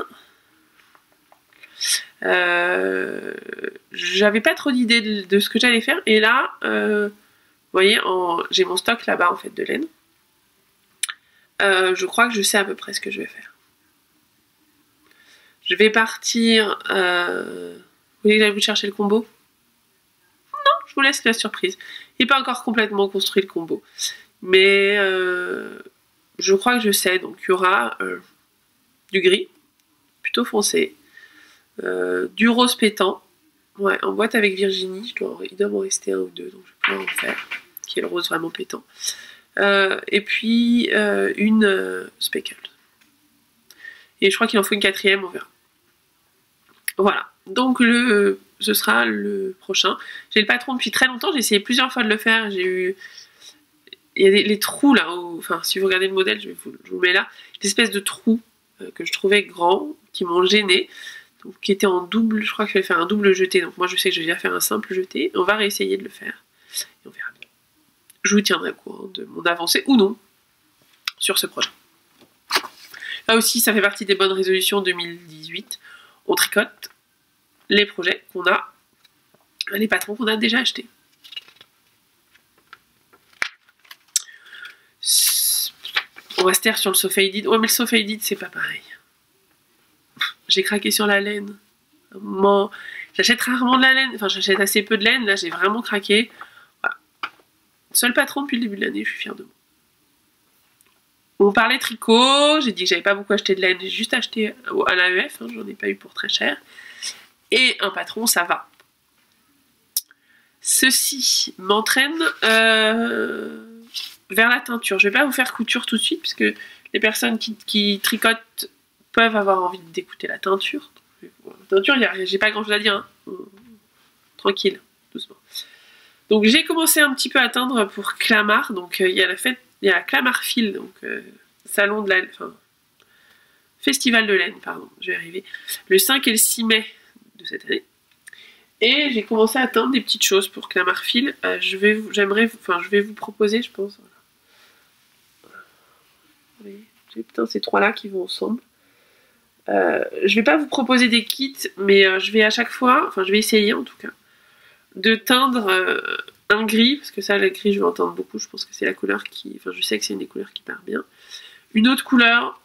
J'avais pas trop d'idées de ce que j'allais faire. Et là, vous voyez, j'ai mon stock là-bas en fait de laine. Je crois que je sais à peu près ce que je vais faire. Je vais partir... Vous voulez que j'aille vous chercher le combo? Non, je vous laisse la surprise. Il n'est pas encore complètement construit le combo. Mais je crois que je sais. Donc il y aura du gris, plutôt foncé. Du rose pétant. Ouais, en boîte avec Virginie. Il doit m'en rester un ou deux. Donc je vais pouvoir en faire. Qui est le rose vraiment pétant. Et puis une speckle. Et je crois qu'il en faut une quatrième, on verra. Voilà, donc ce sera le prochain. J'ai le patron depuis très longtemps, j'ai essayé plusieurs fois de le faire. Il y a les trous là, enfin si vous regardez le modèle, je vous le mets là, des espèces de trous que je trouvais grands, qui m'ont gêné, donc qui étaient en double, je crois qu'il fallait faire un double jeté. Donc moi je sais que je vais déjà faire un simple jeté, on va réessayer de le faire, et on verra bien. Je vous tiendrai au courant de mon avancée ou non sur ce projet. Là aussi, ça fait partie des bonnes résolutions 2018. On tricote les projets qu'on a, les patrons qu'on a déjà achetés. On va se taire sur le So Faded. Ouais, mais le So Faded, c'est pas pareil. J'ai craqué sur la laine. J'achète rarement de la laine. Enfin, j'achète assez peu de laine. Là, j'ai vraiment craqué. Voilà. Seul patron depuis le début de l'année, je suis fière de moi. On parlait tricot, j'ai dit que j'avais pas beaucoup acheté de laine, j'ai juste acheté à l'AEF, hein, j'en ai pas eu pour très cher. Et un patron, ça va. Ceci m'entraîne vers la teinture. Je vais pas vous faire couture tout de suite, puisque les personnes qui tricotent peuvent avoir envie d'écouter la teinture. La teinture, j'ai pas grand chose à dire, hein. Tranquille, doucement. Donc j'ai commencé un petit peu à teindre pour Clamart, donc il y a Clamart Fil, donc salon de la... Enfin, festival de laine, pardon, je vais arriver, le 5 et le 6 mai de cette année. Et j'ai commencé à teindre des petites choses pour Clamart Fil. Je vais vous proposer, je pense. Voilà. Putain, ces trois-là qui vont ensemble. Je vais pas vous proposer des kits, mais je vais à chaque fois, enfin je vais essayer en tout cas, de teindre un gris, parce que ça, le gris, je vais en teindre beaucoup. Je pense que c'est la couleur qui... Enfin, je sais que c'est une des couleurs qui part bien. Une autre couleur,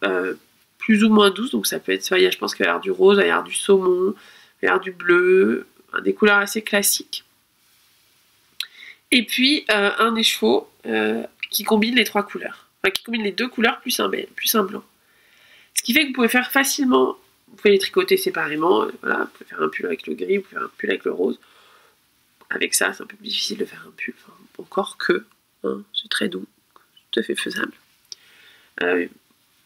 plus ou moins douce, donc ça peut être... Je pense qu'il va y avoir du rose, il va y avoir du saumon, il va y avoir du bleu, des couleurs assez classiques. Et puis, un écheveau qui combine les trois couleurs. Enfin, qui combine les deux couleurs plus un blanc. Ce qui fait que vous pouvez faire facilement... Vous pouvez les tricoter séparément. Voilà, vous pouvez faire un pull avec le gris, vous pouvez faire un pull avec le rose. Avec ça, c'est un peu plus difficile de faire un pull. Enfin, encore que, hein, c'est très doux, tout à fait faisable.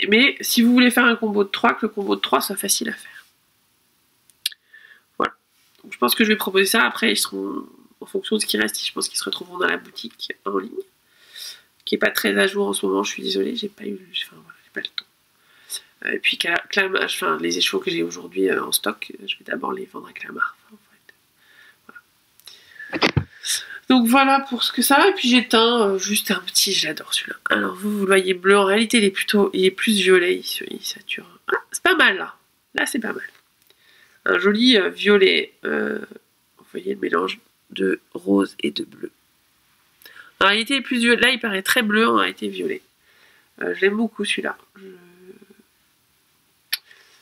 Mais si vous voulez faire un combo de 3, que le combo de 3 soit facile à faire. Voilà. Donc, je pense que je vais proposer ça. Après, ils seront, en fonction de ce qui reste, je pense qu'ils se retrouveront dans la boutique en ligne, qui n'est pas très à jour en ce moment. Je suis désolée, j'ai pas le temps. Et puis, les écheveaux que j'ai aujourd'hui en stock, je vais d'abord les vendre à Clamart. Donc voilà pour ce que ça va. Et puis j'ai teint juste un petit, j'adore celui-là. Alors vous le voyez bleu, en réalité il est plus violet, il sature. Ah, c'est pas mal là. Là c'est pas mal. Un joli violet. Vous voyez le mélange de rose et de bleu. En réalité il est plus violet. Là il paraît très bleu, en réalité violet. J'aime beaucoup celui-là.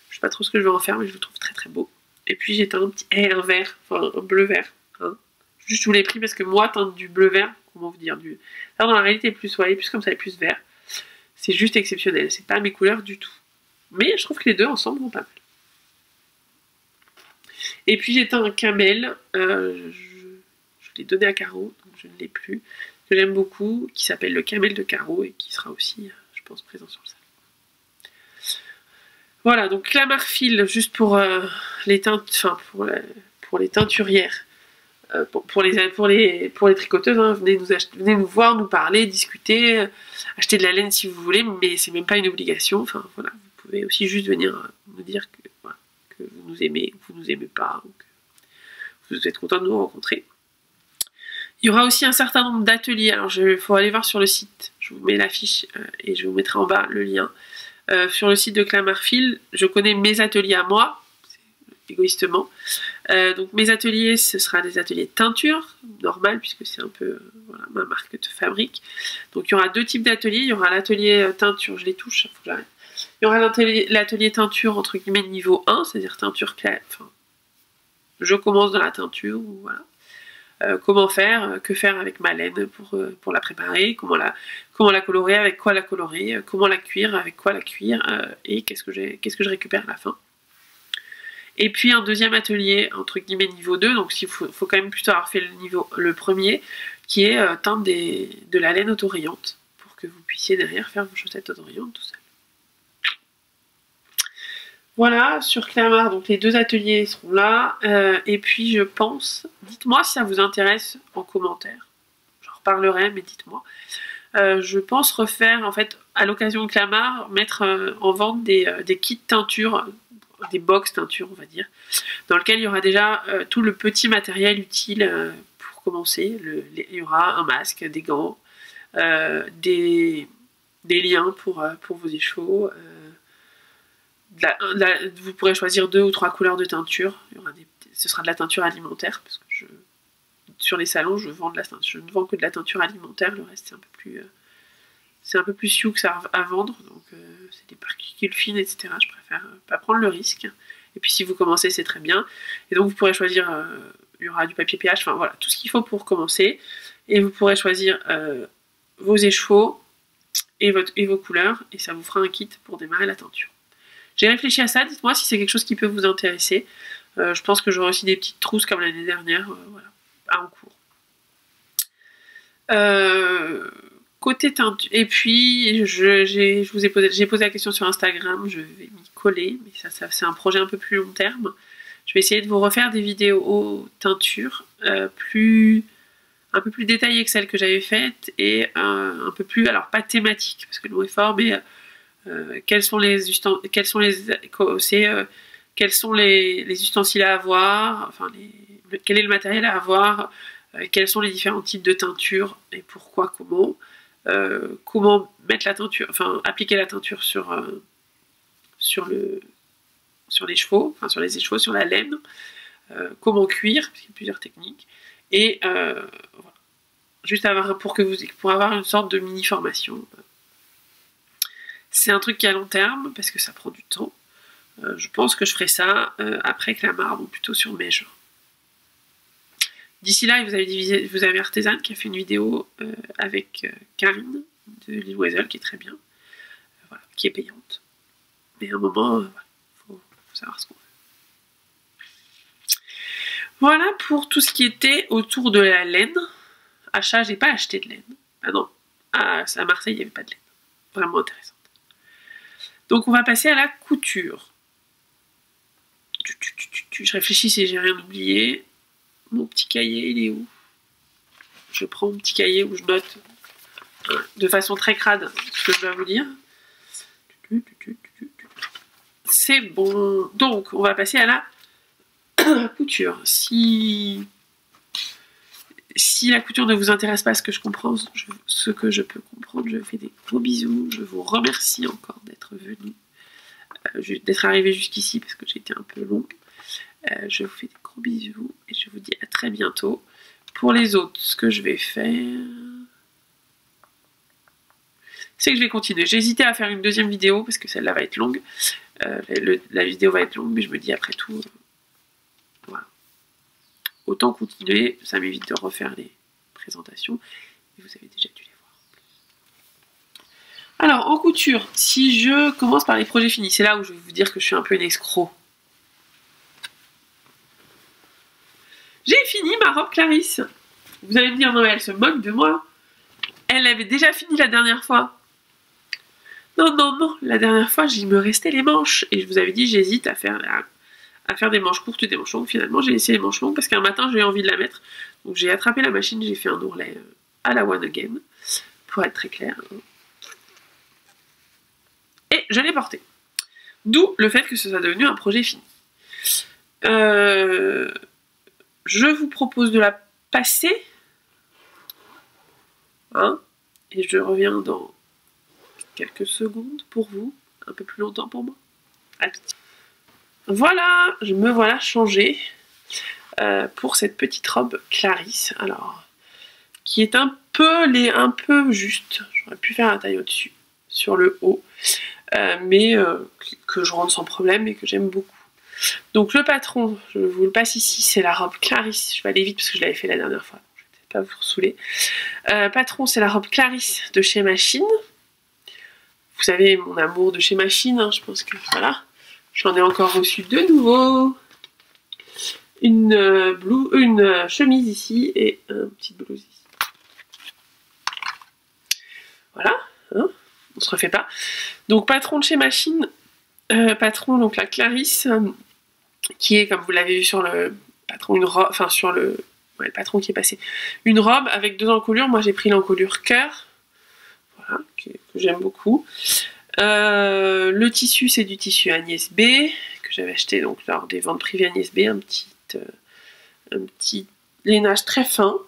Je sais pas trop ce que je vais en faire, mais je le trouve très très beau. Et puis j'ai teint un vert, enfin un bleu vert. Hein. Juste je vous l'ai pris parce que moi teindre du bleu vert, comment vous dire, là dans la réalité plus plus comme ça, est plus vert. C'est juste exceptionnel, c'est pas mes couleurs du tout. Mais je trouve que les deux ensemble vont pas mal. Et puis j'ai un camel, je l'ai donné à Caro, donc je ne l'ai plus, que j'aime beaucoup, qui s'appelle le camel de Caro et qui sera aussi, je pense, présent sur le salon. Voilà, donc Clamart-Fil, juste pour les teintes, enfin pour les teinturières, pour les tricoteuses, hein, venez nous voir, nous parler, discuter, acheter de la laine si vous voulez, mais c'est même pas une obligation. Enfin voilà, vous pouvez aussi juste venir nous dire que, voilà, que vous nous aimez, ou que vous nous aimez pas, ou que vous êtes content de nous rencontrer. Il y aura aussi un certain nombre d'ateliers. Alors il faut aller voir sur le site. Je vous mets l'affiche et je vous mettrai en bas le lien. Sur le site de Clamart-Fil, je connais mes ateliers à moi, égoïstement. Donc mes ateliers, ce sera des ateliers de teinture, normal, puisque c'est un peu voilà, ma marque de fabrique. Donc il y aura deux types d'ateliers. Il y aura l'atelier teinture, je les touche, faut que j'arrête. Il y aura l'atelier teinture entre guillemets niveau 1, c'est-à-dire teinture claire. Enfin, je commence dans la teinture, ou voilà. Comment faire, que faire avec ma laine pour la préparer, comment la colorer, avec quoi la colorer, comment la cuire, avec quoi la cuire, et qu'est-ce que je récupère à la fin. Et puis un deuxième atelier, entre guillemets niveau 2, donc il faut quand même plutôt avoir fait le premier, qui est teindre de la laine autorayante, pour que vous puissiez derrière faire vos chaussettes autorayantes tout seul. Voilà, sur Clamart, donc les deux ateliers seront là. Et puis je pense, dites-moi si ça vous intéresse en commentaire. J'en reparlerai, mais dites-moi. Je pense refaire, en fait, à l'occasion de Clamart, mettre en vente des kits teinture, des box teinture, on va dire, dans lequel il y aura déjà tout le petit matériel utile pour commencer. Il y aura un masque, des gants, des liens pour vos échauds. Vous pourrez choisir 2 ou 3 couleurs de teinture. Ce sera de la teinture alimentaire, parce que sur les salons, je ne vends que de la teinture alimentaire. Le reste, c'est un peu plus sioux que ça à vendre. Donc, c'est des particules fines, etc. Je préfère pas prendre le risque. Et puis, si vous commencez, c'est très bien. Et donc, vous pourrez choisir... il y aura du papier pH, enfin voilà, tout ce qu'il faut pour commencer. Et vous pourrez choisir vos échauds et vos couleurs. Et ça vous fera un kit pour démarrer la teinture. J'ai réfléchi à ça, dites-moi si c'est quelque chose qui peut vous intéresser. Je pense que j'aurai aussi des petites trousses comme l'année dernière, voilà, en cours. Côté teinture, et puis j'ai posé la question sur Instagram, je vais m'y coller, mais ça c'est un projet un peu plus long terme. Je vais essayer de vous refaire des vidéos teinture un peu plus détaillées que celles que j'avais faites, et un peu plus, alors pas thématique, parce que le mot est fort, mais... quels sont les ustensiles à avoir, enfin quel est le matériel à avoir, quels sont les différents types de teinture et pourquoi, comment mettre la teinture, enfin appliquer la teinture sur les chevaux, enfin sur les échevaux, sur la laine, comment cuire, parce qu'il y a plusieurs techniques, et voilà. Juste pour avoir une sorte de mini formation. C'est un truc qui est à long terme, parce que ça prend du temps. Je pense que je ferai ça après Clamart, donc plutôt sur mai juin. D'ici là, vous avez Artésane qui a fait une vidéo avec Karine de Lille Oiselle, qui est très bien, voilà, qui est payante. Mais à un moment, faut savoir ce qu'on veut. Voilà pour tout ce qui était autour de la laine. Achat, j'ai pas acheté de laine. Ah non, à Marseille, il n'y avait pas de laine. Vraiment intéressant. Donc on va passer à la couture. Je réfléchis si j'ai rien oublié. Mon petit cahier, il est où? Je prends mon petit cahier où je note de façon très crade ce que je dois vous dire. C'est bon. Donc on va passer à la couture. Si la couture ne vous intéresse pas, ce que je comprends, ce que je peux comprendre, je vous fais des gros bisous. Je vous remercie encore d'être venu, d'être arrivé jusqu'ici parce que j'ai été un peu longue. Je vous fais des gros bisous et je vous dis à très bientôt. Pour les autres, ce que je vais faire, c'est que je vais continuer. J'ai hésité à faire une deuxième vidéo parce que celle-là va être longue. La vidéo va être longue, mais je me dis après tout, voilà. Autant continuer, ça m'évite de refaire les présentations. Et vous avez déjà dû les voir. Alors, en couture, si je commence par les projets finis, c'est là où je vais vous dire que je suis un peu une escroc. J'ai fini ma robe Clarisse. Vous allez me dire, non mais elle se moque de moi. Elle avait déjà fini la dernière fois. Non, non, non, la dernière fois, il me restait les manches. Et je vous avais dit, j'hésite à faire des manches courtes ou des manches longues. Finalement, j'ai laissé les manches longues parce qu'un matin, j'ai eu envie de la mettre. Donc j'ai attrapé la machine, j'ai fait un ourlet à la One Again, pour être très clair. Et je l'ai porté. D'où le fait que ce soit devenu un projet fini. Je vous propose de la passer. Hein, et je reviens dans quelques secondes pour vous. Un peu plus longtemps pour moi. À tout de suite. Voilà, je me voilà changée pour cette petite robe Clarisse. Alors, qui est un peu juste. J'aurais pu faire un taille au-dessus, sur le haut. Mais que je rentre sans problème et que j'aime beaucoup. Donc le patron, je vous le passe ici, c'est la robe Clarisse. Je vais aller vite parce que je l'avais fait la dernière fois. Je ne vais pas vous saouler. Patron, c'est la robe Clarisse de chez Machine. Vous savez, mon amour de chez Machine, hein, je pense que voilà. J'en ai encore reçu de nouveau. Une chemise ici et une petite blouse ici. Voilà, hein, on se refait pas. Donc patron de chez Machine, patron donc la Clarisse, qui est comme vous l'avez vu sur le patron une robe, enfin sur le patron qui est passé, une robe avec 2 encolures. Moi j'ai pris l'encolure cœur, voilà, que j'aime beaucoup. Le tissu c'est du tissu Agnès B que j'avais acheté donc lors des ventes privées Agnès B, un petit lainage très fin.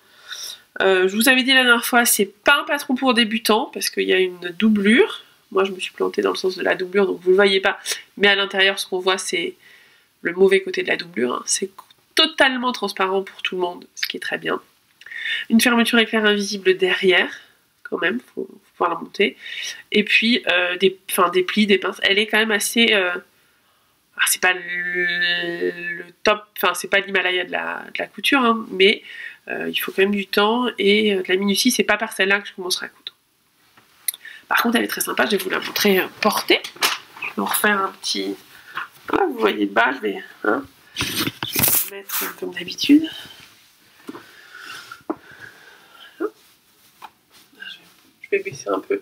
Je vous avais dit la dernière fois, c'est pas un patron pour débutants parce qu'il y a une doublure. Moi je me suis plantée dans le sens de la doublure, donc vous le voyez pas, mais à l'intérieur ce qu'on voit c'est le mauvais côté de la doublure, hein. C'est totalement transparent pour tout le monde, ce qui est très bien. Une fermeture éclair invisible derrière, quand même, faut pouvoir la monter. Et puis des plis, des pinces. Elle est quand même assez... c'est pas le top, enfin c'est pas l'Himalaya de la couture, hein, mais il faut quand même du temps et de la minutie. C'est pas par celle-là que je commencerai à coudre. Par contre, elle est très sympa, je vais vous la montrer portée. Je vais vous refaire un petit... Voilà, vous voyez le bas, je vais mettre comme d'habitude. Je vais baisser un peu.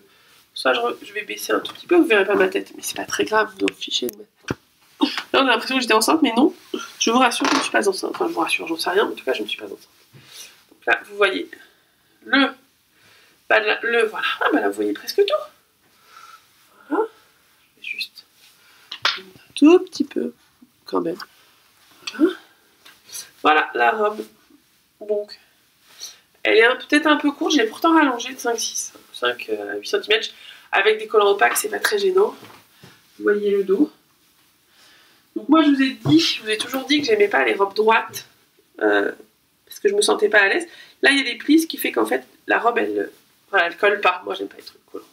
Soit je vais baisser un tout petit peu, vous verrez pas ma tête, mais c'est pas très grave, vous vous fichez de mettre. Là, on a l'impression que j'étais enceinte, mais non. Je vous rassure, je ne suis pas enceinte. Enfin, je vous rassure, j'en sais rien, mais en tout cas, je ne suis pas enceinte. Donc là, vous voyez voilà. Ah bah là, vous voyez presque tout. Voilà. Je vais juste un tout petit peu, quand même. Voilà la robe. Donc, elle est peut-être un peu courte, je l'ai pourtant rallongée de 5 à 8 cm. Avec des collants opaques, c'est pas très gênant. Vous voyez le dos. Donc moi je vous ai toujours dit que j'aimais pas les robes droites parce que je me sentais pas à l'aise. Là il y a des plis, ce qui fait qu'en fait la robe elle colle pas. Moi j'aime pas les trucs collants.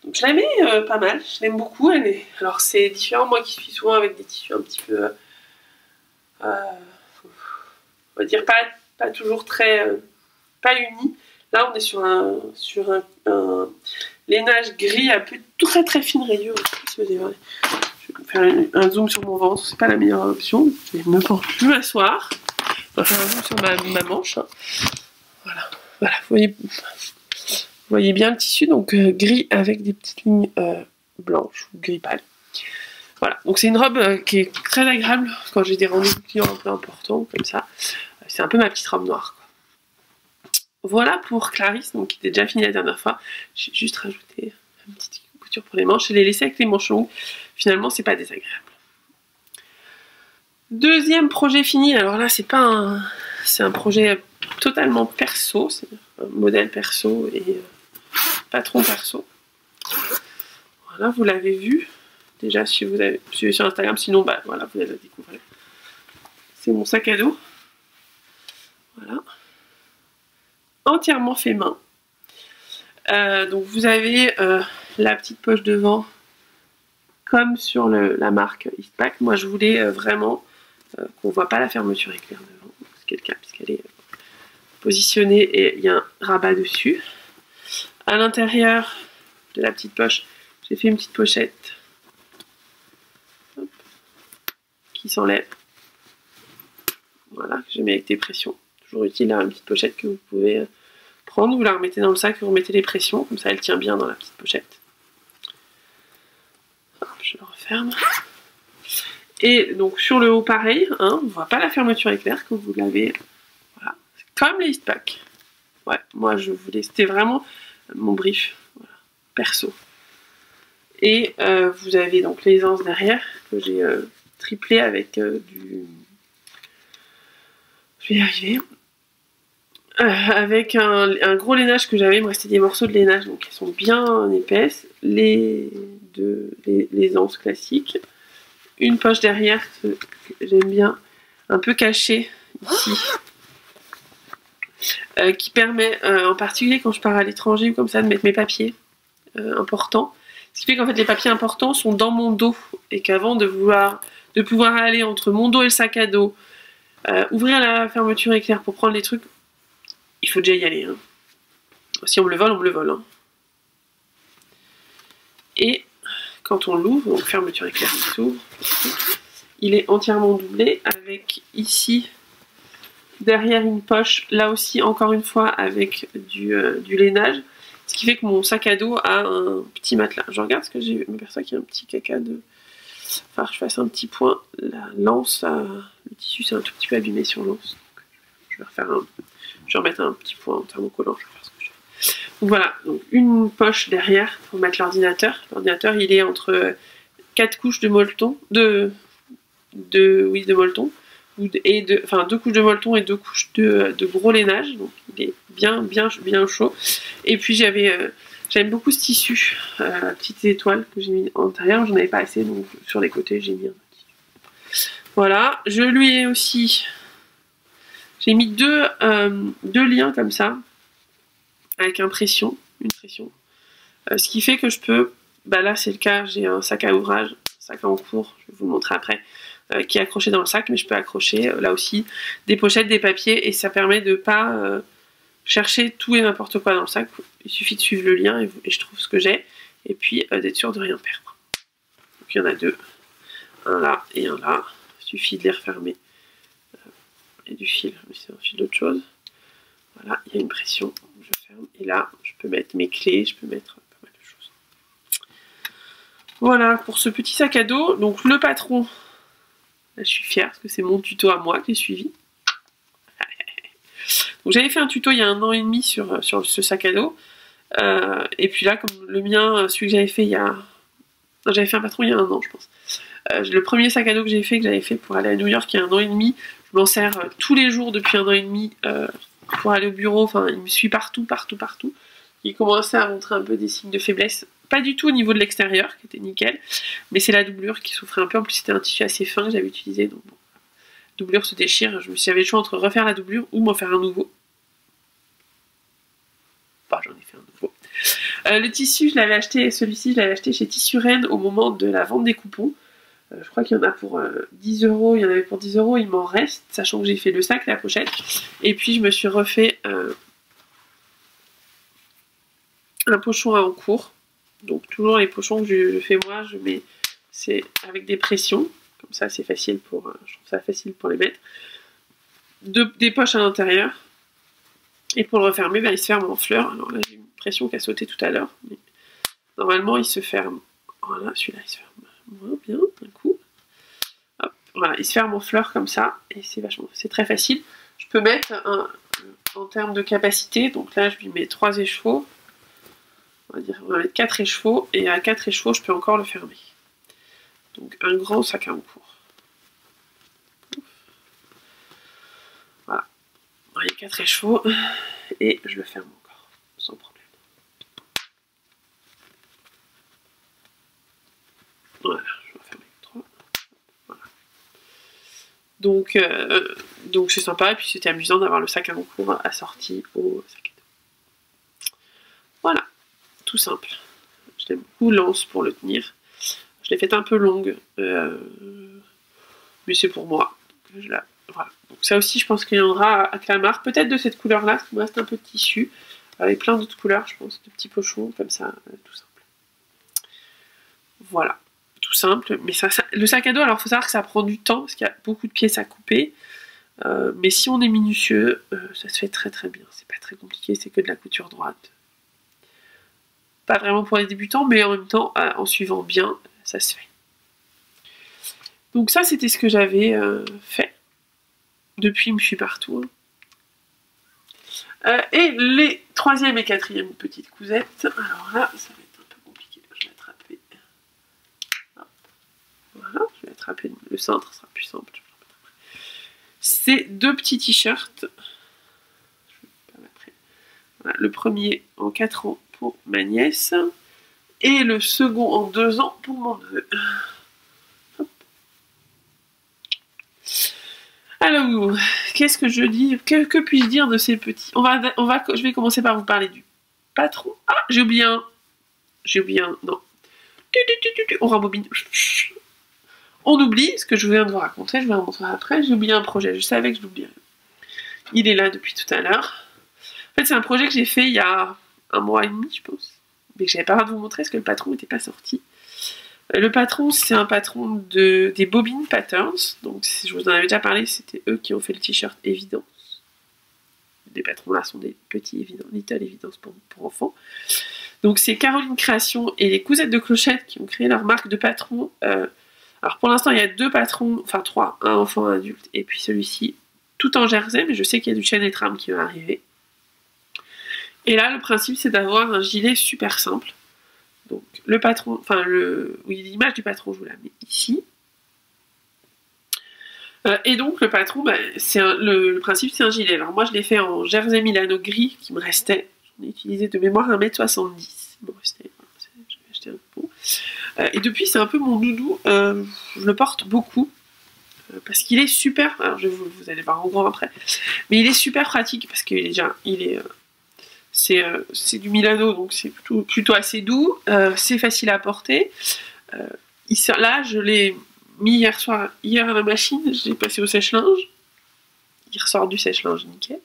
Donc je la mets pas mal, je l'aime beaucoup. Alors c'est différent, moi qui suis souvent avec des tissus un petit peu on va dire pas toujours très pas unis. Là on est sur un lainage gris un peu très très fine rayure. Je vais faire un zoom sur mon ventre, c'est pas la meilleure option. Je vais me m'asseoir. On va faire un zoom sur ma manche. Voilà, vous voyez bien le tissu, donc gris avec des petites lignes blanches ou gris pâle. Voilà, donc c'est une robe qui est très agréable quand j'ai des rendez-vous clients un peu importants comme ça. C'est un peu ma petite robe noire, quoi. Voilà pour Clarisse, donc qui était déjà finie la dernière fois. J'ai juste rajouté une petite couture pour les manches. Je l'ai laissé avec les manches longues. Finalement, c'est pas désagréable. Deuxième projet fini. Alors là, c'est un projet totalement perso. C'est un modèle perso et patron perso. Voilà, vous l'avez vu. Déjà, si vous avez suivi sur Instagram. Sinon, bah voilà, vous allez le découvrir. C'est mon sac à dos. Voilà. Entièrement fait main. Donc vous avez la petite poche devant comme sur la marque Eastpak. Moi je voulais vraiment qu'on ne voit pas la fermeture éclair devant, ce qui est le cas puisqu'elle est positionnée et il y a un rabat dessus. À l'intérieur de la petite poche, j'ai fait une petite pochette hop, qui s'enlève. Voilà, que je mets avec des pressions. Toujours utile d'avoir une petite pochette que vous pouvez prendre, vous la remettez dans le sac, vous remettez les pressions, comme ça elle tient bien dans la petite pochette. Hop, je le referme. Et donc sur le haut pareil, hein, on ne voit pas la fermeture éclair quand vous l'avez. Voilà, c'est comme les Eastpak. Ouais, moi je voulais, c'était vraiment mon brief, voilà, perso. Et vous avez donc l'aisance derrière que j'ai triplé avec du. Je vais y arriver. Avec un gros lainage que j'avais, il me restait des morceaux de lainage, donc ils sont bien épaisses. Les anses classiques. Une poche derrière que j'aime bien, un peu cachée ici. Qui permet, en particulier quand je pars à l'étranger ou comme ça, de mettre mes papiers importants. Ce qui fait qu'en fait les papiers importants sont dans mon dos et qu'avant de pouvoir aller entre mon dos et le sac à dos, ouvrir la fermeture éclair pour prendre les trucs, il faut déjà y aller. Hein. Si on me le vole, on me le vole. Hein. Et quand on l'ouvre, donc fermeture éclair qui s'ouvre, il est entièrement doublé avec ici derrière une poche, là aussi encore une fois avec du lainage, ce qui fait que mon sac à dos a un petit matelas. Je regarde ce que j'ai, je m'aperçois qu'il y a un petit caca de. Enfin, je fasse un petit point. La lance, le tissu c'est un tout petit peu abîmé sur l'anse. Je vais refaire je vais remettre un petit point en thermocollant. Je vais faire ce que je fais. Donc voilà, donc une poche derrière pour mettre l'ordinateur. L'ordinateur il est entre 4 couches de molleton, de molleton. Enfin 2 couches de molleton et 2 couches de gros lainage, donc il est bien chaud. Et puis j'aime beaucoup ce tissu, petites étoiles que j'ai mis en intérieur, j'en avais pas assez, donc sur les côtés j'ai mis un petit. Voilà, je lui ai aussi, j'ai mis deux liens comme ça, avec une pression, ce qui fait que je peux, bah là c'est le cas, j'ai un sac à ouvrage, un sac à encours, je vais vous le montrer après, qui est accroché dans le sac, mais je peux accrocher là aussi des pochettes, des papiers, et ça permet de pas chercher tout et n'importe quoi dans le sac. Il suffit de suivre le lien et je trouve ce que j'ai, et puis d'être sûr de rien perdre. Donc il y en a deux, un là et un là, il suffit de les refermer. Et du fil, mais c'est un fil d'autre chose. Voilà, il y a une pression, je ferme, et là je peux mettre mes clés, je peux mettre pas mal de choses. Voilà pour ce petit sac à dos. Donc le patron, là je suis fière parce que c'est mon tuto à moi que j'ai suivi. Donc j'avais fait un tuto il y a 1 an et demi sur ce sac à dos. Et puis là, comme le mien, celui que j'avais fait il y a. Non, j'avais fait un patron il y a 1 an, je pense. Le premier sac à dos que j'avais fait pour aller à New York il y a 1 an et demi, je m'en sers tous les jours depuis 1 an et demi pour aller au bureau. Enfin, il me suit partout. Il commençait à montrer un peu des signes de faiblesse. Pas du tout au niveau de l'extérieur, qui était nickel, mais c'est la doublure qui souffrait un peu. En plus, c'était un tissu assez fin que j'avais utilisé, donc bon. La doublure se déchire. J'avais le choix entre refaire la doublure ou m'en faire un nouveau. Bah, j'en ai fait un nouveau. Le tissu, je l'avais acheté, celui-ci, je l'avais acheté chez Tissuren au moment de la vente des coupons. Je crois qu'il y en a pour 10 €, il y en avait pour 10 €, il m'en reste, sachant que j'ai fait le sac, la pochette. Et puis je me suis refait un pochon à encours. Donc toujours les pochons que je fais moi, c'est avec des pressions. Comme ça c'est facile je trouve ça facile pour les mettre. Des poches à l'intérieur. Et pour le refermer, ben, il se ferme en fleurs. Alors là j'ai une pression qui a sauté tout à l'heure. Mais normalement il se ferme. Voilà, celui-là il se ferme moins bien d'un coup. Hop, voilà, il se ferme en fleurs comme ça. Et c'est très facile. Je peux mettre en termes de capacité. Donc là je lui mets 3 écheveaux. On va mettre 4 écheveaux. Et à 4 écheveaux je peux encore le fermer. Donc un grand sac à encours. Voilà. Il y a 4 écheveaux. Et je le ferme encore. Sans problème. Voilà, je vais fermer 3. Voilà. Donc c'est sympa. Et puis c'était amusant d'avoir le sac à encours assorti au sac à dos. Voilà. Tout simple. Je l'aime beaucoup, l'anse pour le tenir. Je l'ai fait un peu longue, mais c'est pour moi. Voilà. Donc ça aussi, je pense qu'il y en aura à Clamart, peut-être de cette couleur-là, parce qu'il me reste un peu de tissu, avec plein d'autres couleurs, je pense, de petits pochons, comme ça, tout simple. Voilà, tout simple. Mais le sac à dos, alors il faut savoir que ça prend du temps, parce qu'il y a beaucoup de pièces à couper. Mais si on est minutieux, ça se fait très très bien. C'est pas très compliqué, c'est que de la couture droite. Pas vraiment pour les débutants, mais en même temps, en suivant bien, ça se fait. Donc ça, c'était ce que j'avais fait. Depuis, je suis partout. Et les 3e et 4e petites cousettes. Alors là, ça va être un peu compliqué. Je vais attraper. Voilà, je vais attraper le centre, ce sera plus simple. C'est 2 petits t-shirts. Voilà, le premier en 4 ans pour ma nièce. Et le second en 2 ans pour mon neveu. Alors, qu'est-ce que je dis? Que puis-je dire de ces petits? Je vais commencer par vous parler du patron. Ah, j'ai oublié un. Non. On rembobine. On oublie ce que je viens de vous raconter, je vais vous montrer après. J'ai oublié un projet, je savais que je l'oublierais. Il est là depuis tout à l'heure. En fait, c'est un projet que j'ai fait il y a 1 mois et demi, je pense. Mais que j'avais pas le droit de vous montrer parce que le patron n'était pas sorti. Le patron, c'est un patron des Bobbin Patterns. Donc, je vous en avais déjà parlé, c'était eux qui ont fait le t-shirt Évidence. Les patrons là sont des petits Évidence, Little Évidence pour enfants. Donc, c'est Caroline Création et les Cousettes de Clochette qui ont créé leur marque de patron. Alors, pour l'instant, il y a 2 patrons, enfin 3, un enfant, un adulte, et puis celui-ci, tout en jersey, mais je sais qu'il y a du chêne et trame qui va arriver. Et là, le principe, c'est d'avoir un gilet super simple. Donc, le patron, oui, l'image du patron, je vous la mets ici. Et donc, le patron, le principe, c'est un gilet. Alors, moi, je l'ai fait en jersey Milano gris qui me restait. J'en ai utilisé de mémoire 1,70 m. Bon, je vais acheter un pot. Et depuis, c'est un peu mon doudou. Je le porte beaucoup. Parce qu'il est super. Alors, vous allez voir en gros après. Mais il est super pratique parce qu'il est déjà. C'est du Milano, donc c'est plutôt assez doux, c'est facile à porter. Là, je l'ai mis hier à la machine, je l'ai passé au sèche-linge. Il ressort du sèche-linge nickel,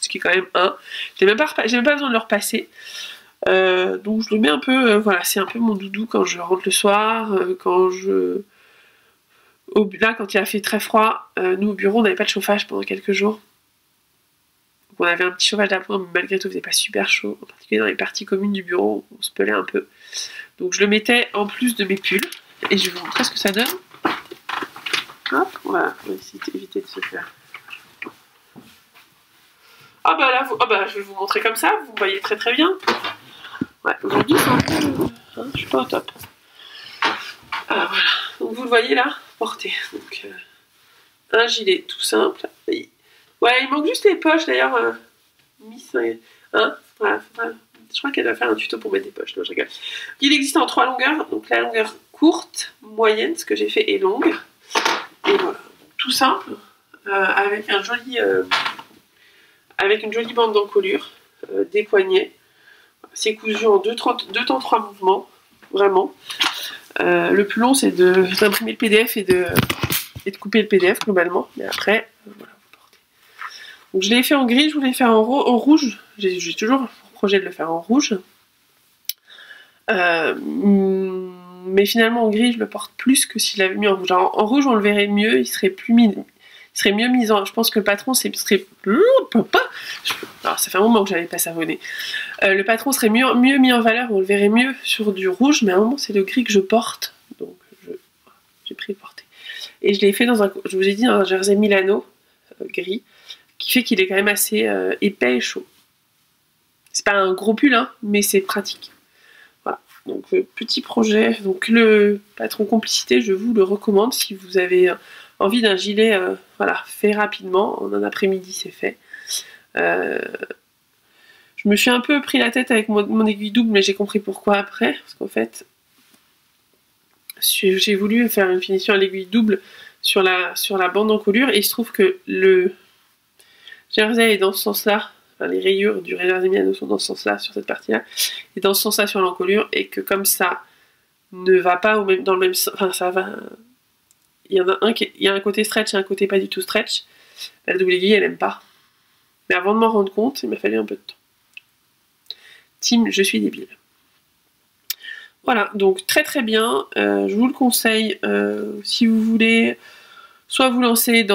ce qui est quand même j'ai même pas besoin de le repasser. Donc je le mets un peu, voilà, c'est un peu mon doudou quand je rentre le soir, quand il a fait très froid, nous au bureau on n'avait pas de chauffage pendant quelques jours. On avait un petit chauffage d'appoint, mais malgré tout, il faisait pas super chaud. En particulier dans les parties communes du bureau, on se pelait un peu. Donc je le mettais en plus de mes pulls. Et je vais vous montrer ce que ça donne. Hop, voilà, on va éviter de se faire. Ah bah là, je vais vous montrer comme ça, vous voyez très très bien. Ouais, aujourd'hui, c'est un peu... je suis pas au top. Ah voilà, donc vous le voyez là, porté. Donc, un gilet tout simple. Ouais, il manque juste les poches d'ailleurs. Voilà, je crois qu'elle va faire un tuto pour mettre des poches. Non, je rigole. Il existe en 3 longueurs. Donc la longueur courte, moyenne, ce que j'ai fait, est longue. Et voilà, tout simple, avec une jolie bande d'encolure, des poignets. C'est cousu en 2 temps 3 mouvements, vraiment. Le plus long, c'est d'imprimer le PDF et de couper le PDF globalement. Mais après, voilà. Donc je l'ai fait en gris, je voulais faire en rouge. J'ai toujours le projet de le faire en rouge. Mais finalement en gris, je le porte plus que si je l'avais mis en rouge. Alors, en rouge, on le verrait mieux, il serait mieux mis en... Je pense que le patron serait... Alors ça fait un moment que j'avais pas savonné. Le patron serait mieux mis en valeur, on le verrait mieux sur du rouge, mais à un moment c'est le gris que je porte. Donc j'ai pris le porté. Et je l'ai fait je vous ai dit, un jersey Milano gris, qui fait qu'il est quand même assez épais et chaud. C'est pas un gros pull, hein, mais c'est pratique. Voilà, donc petit projet. Donc le patron Complicité, je vous le recommande si vous avez envie d'un gilet voilà, fait rapidement. En un après-midi, c'est fait. Je me suis un peu pris la tête avec mon aiguille double, mais j'ai compris pourquoi après. Parce qu'en fait, j'ai voulu faire une finition à l'aiguille double sur la bande d'encolure, et il se trouve que le jersey est dans ce sens-là, enfin, les rayures du jersey Milano sont dans ce sens-là, sur cette partie-là, et dans ce sens-là sur l'encolure, et que comme ça ne va pas dans le même sens, enfin ça va, il y a un côté stretch et un côté pas du tout stretch, la double aiguille elle aime pas. Mais avant de m'en rendre compte, il m'a fallu un peu de temps. Team, je suis débile. Voilà, donc très très bien, je vous le conseille si vous voulez soit vous lancer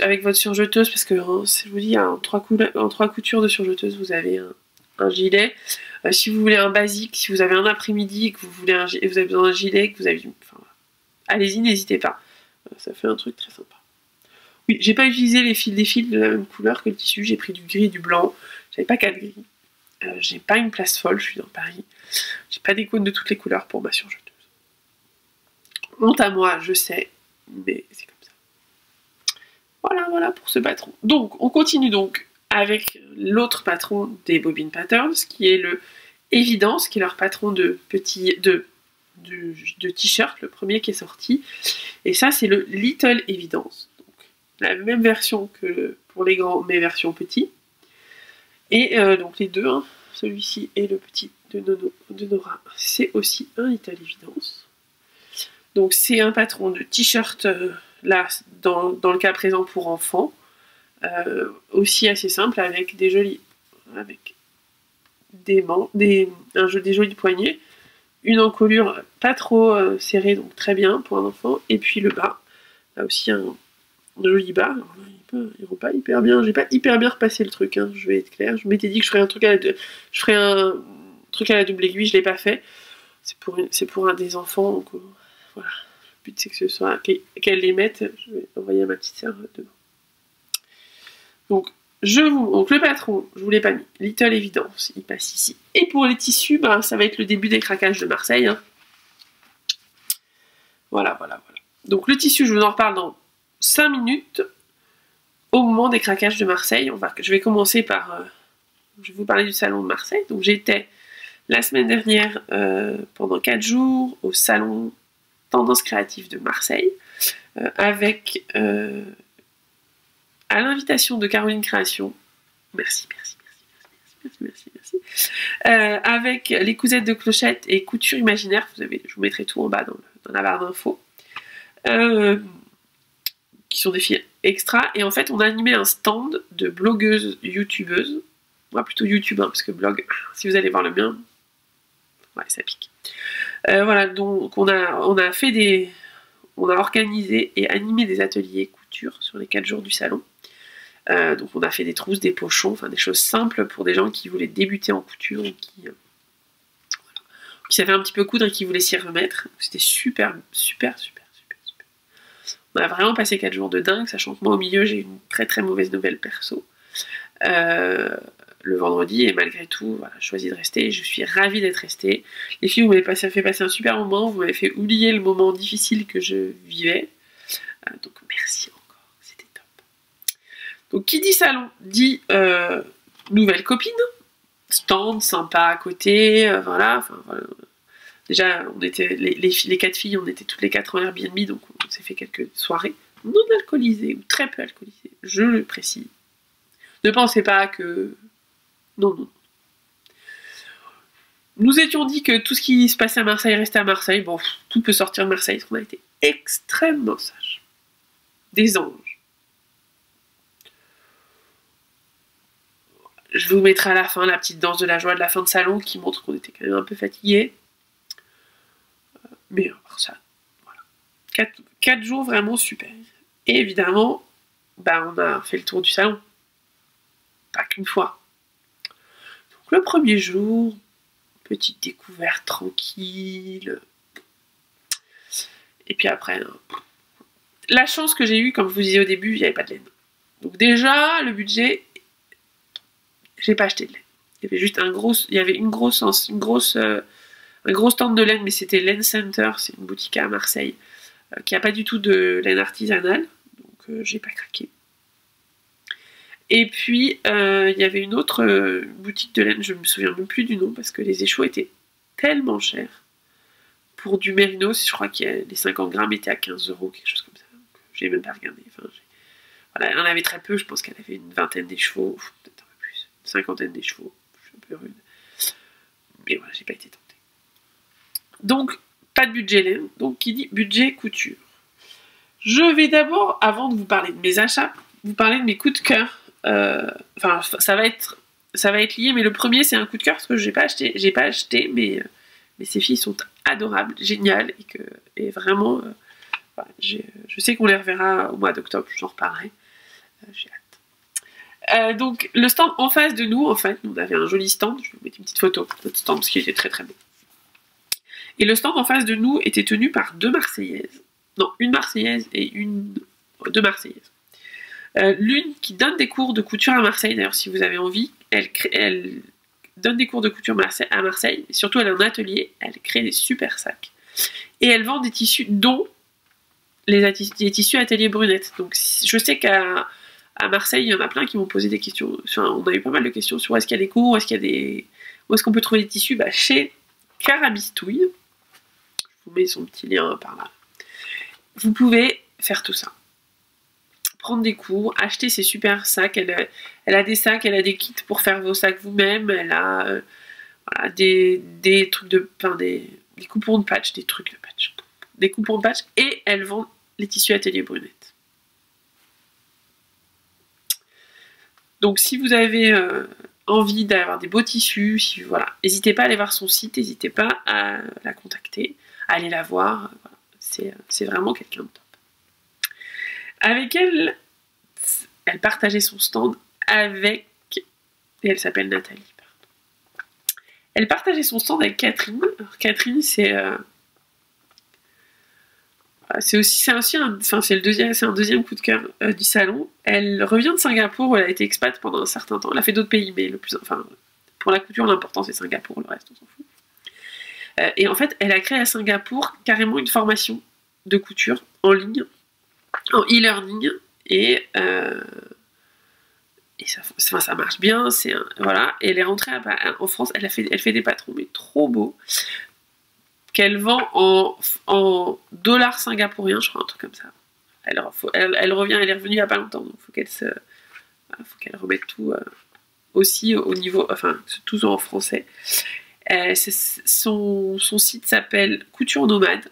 avec votre surjeteuse, parce que je vous dis, en 3 coutures de surjeteuse, vous avez un gilet. Si vous voulez un basique, si vous avez un après-midi, que vous avez besoin d'un gilet, que vous avez... Enfin, allez-y, n'hésitez pas. Ça fait un truc très sympa. Oui, j'ai pas utilisé les fils de la même couleur que le tissu, j'ai pris du gris et du blanc. J'avais pas 4 gris. J'ai pas une place folle, je suis dans Paris. J'ai pas des cônes de toutes les couleurs pour ma surjeteuse. Honte à moi, je sais, mais c'est comme ça. Voilà pour ce patron. Donc, on continue donc avec l'autre patron des Bobbin Patterns, qui est le Évidence, qui est leur patron de t-shirt, le premier qui est sorti. Et ça, c'est le Little Evidence. Donc, la même version que pour les grands, mais version petit. Et donc les deux, hein, celui-ci et le petit de Nora, c'est aussi un Little Evidence. Donc c'est un patron de t-shirt, là, dans le cas présent pour enfants, aussi assez simple, avec des jolis... avec des jolis poignets, une encolure pas trop serrée, donc très bien pour un enfant, et puis le bas, là aussi un joli bas. Alors là, ils vont pas hyper bien, j'ai pas hyper bien repassé le truc, hein, je vais être claire. Je m'étais dit que je ferais un truc à la double aiguille, je l'ai pas fait. C'est pour un des enfants, donc voilà. Le but c'est que ce soit qu'elle les mette. Je vais envoyer à ma petite sœur demain. Donc le patron, je vous l'ai pas mis, Little Evidence, il passe ici. Et pour les tissus, ça va être le début des craquages de Marseille. Hein. Voilà. Donc le tissu, je vous en reparle dans 5 minutes. Au moment des craquages de Marseille, je vais commencer par... je vais vous parler du salon de Marseille. Donc j'étais la semaine dernière pendant 4 jours au salon Tendance Créative de Marseille avec... à l'invitation de Caroline Création, merci, avec les cousettes de Clochette et Couture Imaginaire, je vous mettrai tout en bas dans la barre d'infos, qui sont des filles extra, et en fait on a animé un stand de blogueuses youtubeuses, moi plutôt youtube, parce que blog, si vous allez voir le mien, ouais ça pique. Voilà, donc on a organisé et animé des ateliers couture sur les 4 jours du salon. Donc on a fait des trousses, des pochons, enfin des choses simples pour des gens qui voulaient débuter en couture ou qui savaient un petit peu coudre et qui voulaient s'y remettre. C'était super. On a vraiment passé 4 jours de dingue, sachant que moi au milieu j'ai une très très mauvaise nouvelle perso. Le vendredi, et malgré tout, voilà, je choisis de rester et je suis ravie d'être restée. Les filles, vous m'avez fait passer un super moment, vous m'avez fait oublier le moment difficile que je vivais. Donc merci encore, c'était top. Donc qui dit salon dit nouvelle copine, stand sympa à côté, voilà. Déjà, on était les 4 filles, on était toutes les 4 en Airbnb, donc on s'est fait quelques soirées non alcoolisées ou très peu alcoolisées, je le précise. Ne pensez pas que... Non. Nous étions dit que tout ce qui se passait à Marseille restait à Marseille. Bon, tout peut sortir de Marseille, parce qu'on a été extrêmement sages. Des anges. Je vous mettrai à la fin la petite danse de la joie de la fin de salon qui montre qu'on était quand même un peu fatigués. Mais à part ça, voilà. 4 jours vraiment super. Et évidemment, on a fait le tour du salon. Pas qu'une fois. Donc le premier jour, petite découverte tranquille. Et puis après, la chance que j'ai eue, comme je vous disais au début, il n'y avait pas de laine. Donc déjà, le budget, j'ai pas acheté de laine. Il y avait juste un gros stand de laine, mais c'était Laine Center, c'est une boutique à Marseille, qui n'a pas du tout de laine artisanale. Donc j'ai pas craqué. Et puis, il y avait une autre boutique de laine, je me souviens même plus du nom, parce que les échos étaient tellement chers. Pour du mérinos, je crois que les 50 grammes étaient à 15 €, quelque chose comme ça. Donc, j'ai même pas regardé. Voilà, elle en avait très peu, je pense qu'elle avait une vingtaine d'échevaux, peut-être un peu plus, une cinquantaine d'échevaux, je suis un peu rude. Mais voilà, j'ai pas été tentée. Donc, pas de budget laine, donc qui dit budget couture. Je vais d'abord, avant de vous parler de mes achats, vous parler de mes coups de cœur. Ça va être lié, mais le premier c'est un coup de cœur parce que j'ai pas acheté, mais Mais ces filles sont adorables, géniales, et vraiment, voilà, je sais qu'on les reverra au mois d'octobre, je vous en reparlerai. J'ai hâte. Donc, le stand en face de nous, en fait, on avait un joli stand, je vais vous mettre une petite photo de notre stand, parce qu'il était très très beau. Et le stand en face de nous était tenu par deux Marseillaises. Non, une Marseillaise et deux Marseillaises. L'une qui donne des cours de couture à Marseille, d'ailleurs si vous avez envie, elle donne des cours de couture à Marseille, et surtout elle a un atelier, elle crée des super sacs. Et elle vend des tissus, dont les tissus Atelier Brunette. Donc je sais qu'à Marseille, il y en a plein qui m'ont posé des questions, enfin, on a eu pas mal de questions sur où est-ce qu'il y a des cours, où est-ce qu'on peut trouver des tissus, chez Carabistouille. Je vous mets son petit lien par là. Vous pouvez faire tout ça. Prendre des cours, acheter ces super sacs. Elle a des sacs, elle a des kits pour faire vos sacs vous-même. Elle a voilà, des trucs des coupons de patch, des coupons de patch. Et elle vend les tissus Atelier Brunette. Donc si vous avez envie d'avoir des beaux tissus, voilà, n'hésitez pas à aller voir son site, n'hésitez pas à la contacter, à aller la voir. Voilà. C'est vraiment quelqu'un de top. Avec elle partageait son stand et elle s'appelle Nathalie. Pardon. Elle partageait son stand avec Catherine. Alors Catherine, c'est un deuxième coup de cœur du salon. Elle revient de Singapour où elle a été expat pendant un certain temps. Elle a fait d'autres pays, mais pour la couture, l'important c'est Singapour, le reste on s'en fout. Et en fait, elle a créé à Singapour carrément une formation de couture en ligne, en e-learning, et ça marche bien. Voilà. Et elle est rentrée en France. Elle fait des patrons mais trop beaux qu'elle vend en dollars singapouriens, je crois, un truc comme ça. Elle revient, elle est revenue il n'y a pas longtemps, donc faut qu'elle remette tout aussi au niveau, enfin tout en français. Son site s'appelle Couture Nomade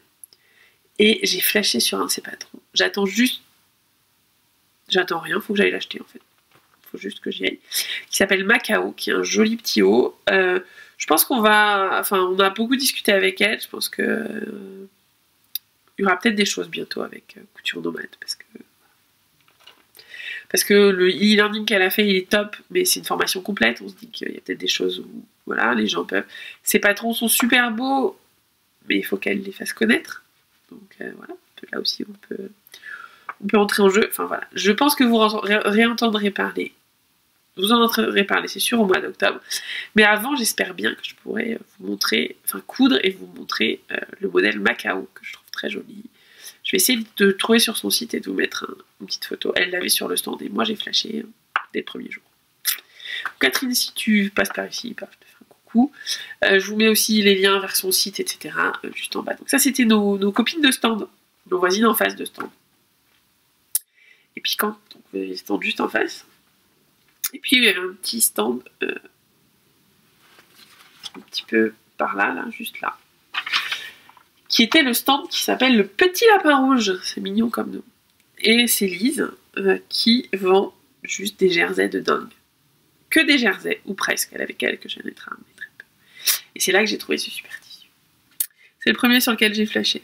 et j'ai flashé sur un de ses patrons. J'attends rien, faut que j'aille l'acheter en fait. Faut juste que j'y aille. Qui s'appelle Macao, qui est un joli petit haut. Je pense on a beaucoup discuté avec elle. Je pense que il y aura peut-être des choses bientôt avec Couture Nomade, parce que le e-learning qu'elle a fait, il est top, mais c'est une formation complète. On se dit qu'il y a peut-être des choses où voilà, les gens peuvent. Ses patrons sont super beaux, mais il faut qu'elle les fasse connaître. Donc voilà, là aussi on peut entrer en jeu. Enfin voilà, je pense que vous réentendrez parler. Vous en entendrez parler, c'est sûr, au mois d'octobre. Mais avant, j'espère bien que je pourrai vous montrer, coudre et vous montrer le modèle Macao, que je trouve très joli. Je vais essayer de trouver sur son site et de vous mettre une petite photo. Elle l'avait sur le stand et moi j'ai flashé dès le premier jour. Catherine, si tu passes par ici, je te fais un coucou. Je vous mets aussi les liens vers son site, etc. Juste en bas. Donc ça, c'était nos copines de stand, nos voisines en face de stand. Et puis donc vous avez le stand juste en face. Et puis il y avait un petit stand un petit peu par là, juste là, qui était le stand qui s'appelle le Petit Lapin Rouge. C'est mignon comme nom. Et c'est Lise qui vend juste des jerseys de dingue. Que des jerseys, ou presque. Elle avait quelques jeunes très peu. Et c'est là que j'ai trouvé ce super tissu. C'est le premier sur lequel j'ai flashé.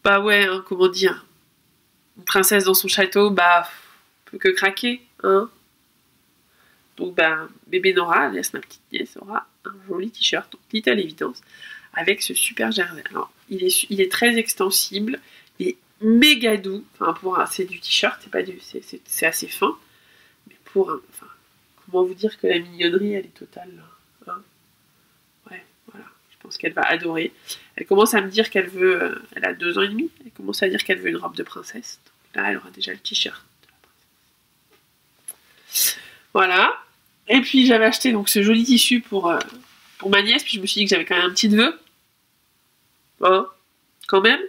Bah ouais, hein, comment dire. Une princesse dans son château, peut que craquer, hein. Donc bébé Nora, alias ma petite nièce, aura un joli t-shirt, donc Little Évidence, avec ce super jersey. Alors, il est très extensible, il est méga doux, c'est du t-shirt, c'est assez fin, mais comment vous dire que la mignonnerie, elle est totale, hein. Ouais, voilà, je pense qu'elle va adorer. Elle commence à me dire qu'elle veut, elle a 2 ans et demi, elle commence à dire qu'elle veut une robe de princesse, donc là, elle aura déjà le t-shirt. Voilà. Et puis j'avais acheté donc ce joli tissu pour ma nièce, puis je me suis dit que j'avais quand même un petit neveu. Hein, quand même.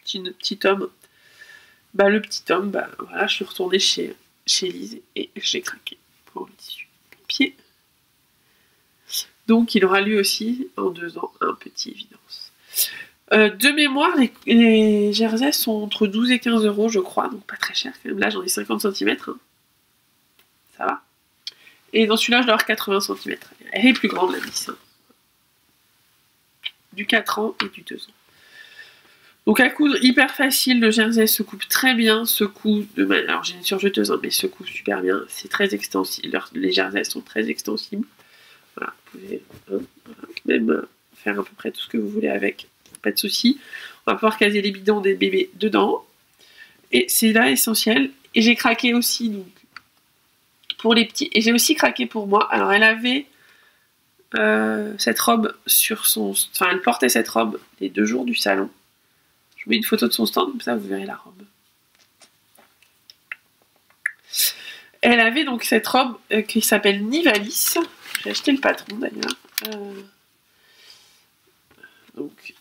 Petit homme. Le petit homme, voilà, je suis retournée chez Lise et j'ai craqué pour le tissu pied. Donc il aura lui aussi en 2 ans un petit Évidence. De mémoire, les jerseys sont entre 12 et 15 €, je crois, donc pas très cher quand même. Là j'en ai 50 cm. Hein. Ça va. Et dans celui-là, je dois avoir 80 cm. Elle est plus grande, la Miss. Hein. du 4 ans et du 2 ans. Donc à coudre hyper facile, le jersey se coupe très bien, se coud de manière... Alors j'ai une surjeteuse, hein, mais se coupe super bien, c'est très extensible, les jerseys sont très extensibles. Voilà, vous pouvez même faire à peu près tout ce que vous voulez avec, pas de souci. On va pouvoir caser les bidons des bébés dedans. Et c'est là essentiel. Et j'ai craqué aussi donc, pour les petits, et j'ai aussi craqué pour moi. Alors elle avait cette robe sur son... Enfin elle portait cette robe les 2 jours du salon. Je vous mets une photo de son stand, comme ça vous verrez la robe. Elle avait donc cette robe qui s'appelle Nivalis. J'ai acheté le patron d'ailleurs. Donc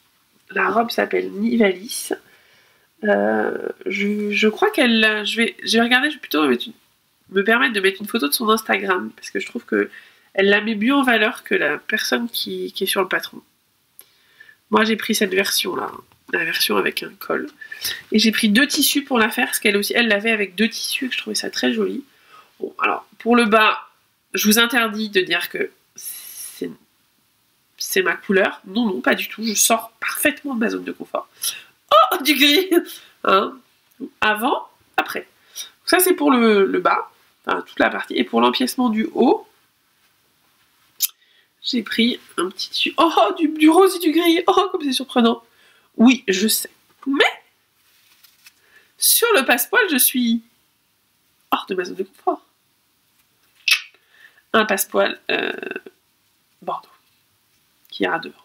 la robe s'appelle Nivalis. Je crois qu'elle... Je vais regarder, je vais plutôt me permettre de mettre une photo de son Instagram, parce que je trouve que elle la met mieux en valeur que la personne qui est sur le patron. Moi j'ai pris cette version là. La version avec un col. Et j'ai pris 2 tissus pour la faire, parce qu'elle aussi, elle l'avait avec 2 tissus, et que je trouvais ça très joli. Bon, alors, pour le bas, je vous interdis de dire que c'est ma couleur. Non, non, pas du tout. Je sors parfaitement de ma zone de confort. Oh, du gris hein. Avant, après. Ça, c'est pour le bas, enfin, toute la partie. Et pour l'empiècement du haut, j'ai pris un petit tissu. Oh, du rose et du gris. Oh, comme c'est surprenant. Oui, je sais. Mais, sur le passepoil, je suis hors de ma zone de confort. Un passepoil Bordeaux, qui ira devant.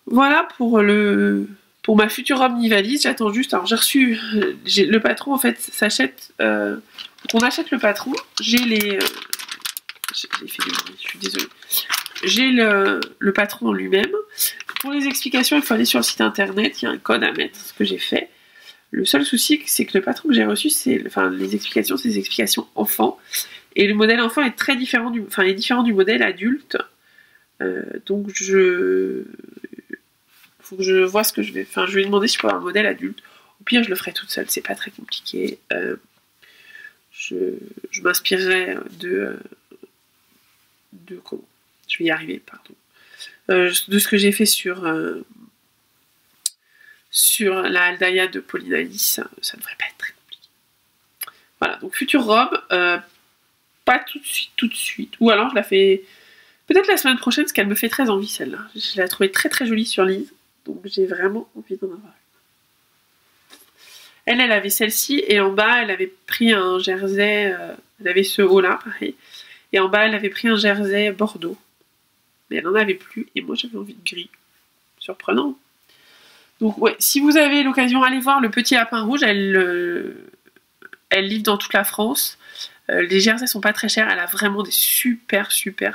Voilà pour ma future robe Nivalis. J'attends juste. Alors, j'ai reçu... le patron, en fait, s'achète... quand on achète le patron, j'ai les... j'ai fait du bruit, je suis désolée. J'ai le patron en lui-même. Pour les explications, il faut aller sur le site internet, il y a un code à mettre, ce que j'ai fait. Le seul souci, c'est que le patron que j'ai reçu, les explications, c'est des explications enfants. Et le modèle enfant est très différent du modèle adulte. Donc faut que je vois ce que je vais... Enfin, je vais demander si je peux avoir un modèle adulte. Au pire, je le ferai toute seule, c'est pas très compliqué. Je m'inspirerai de comment je vais y arriver, pardon. De ce que j'ai fait sur la Aldaïa de Pauline Alice, ça devrait pas être très compliqué. Voilà, donc future robe, pas tout de suite. Ou alors je la fais peut-être la semaine prochaine, parce qu'elle me fait très envie celle-là. Je l'ai trouvée très très jolie sur Lise, donc j'ai vraiment envie d'en avoir. Elle avait celle-ci, et en bas, elle avait pris un jersey, elle avait ce haut-là, pareil. Et en bas, elle avait pris un jersey Bordeaux. Mais elle n'en avait plus, et moi j'avais envie de gris. Surprenant. Donc ouais, si vous avez l'occasion, allez voir le Petit Lapin Rouge, elle livre dans toute la France. Les jerseys sont pas très chers, elle a vraiment des super jerseys.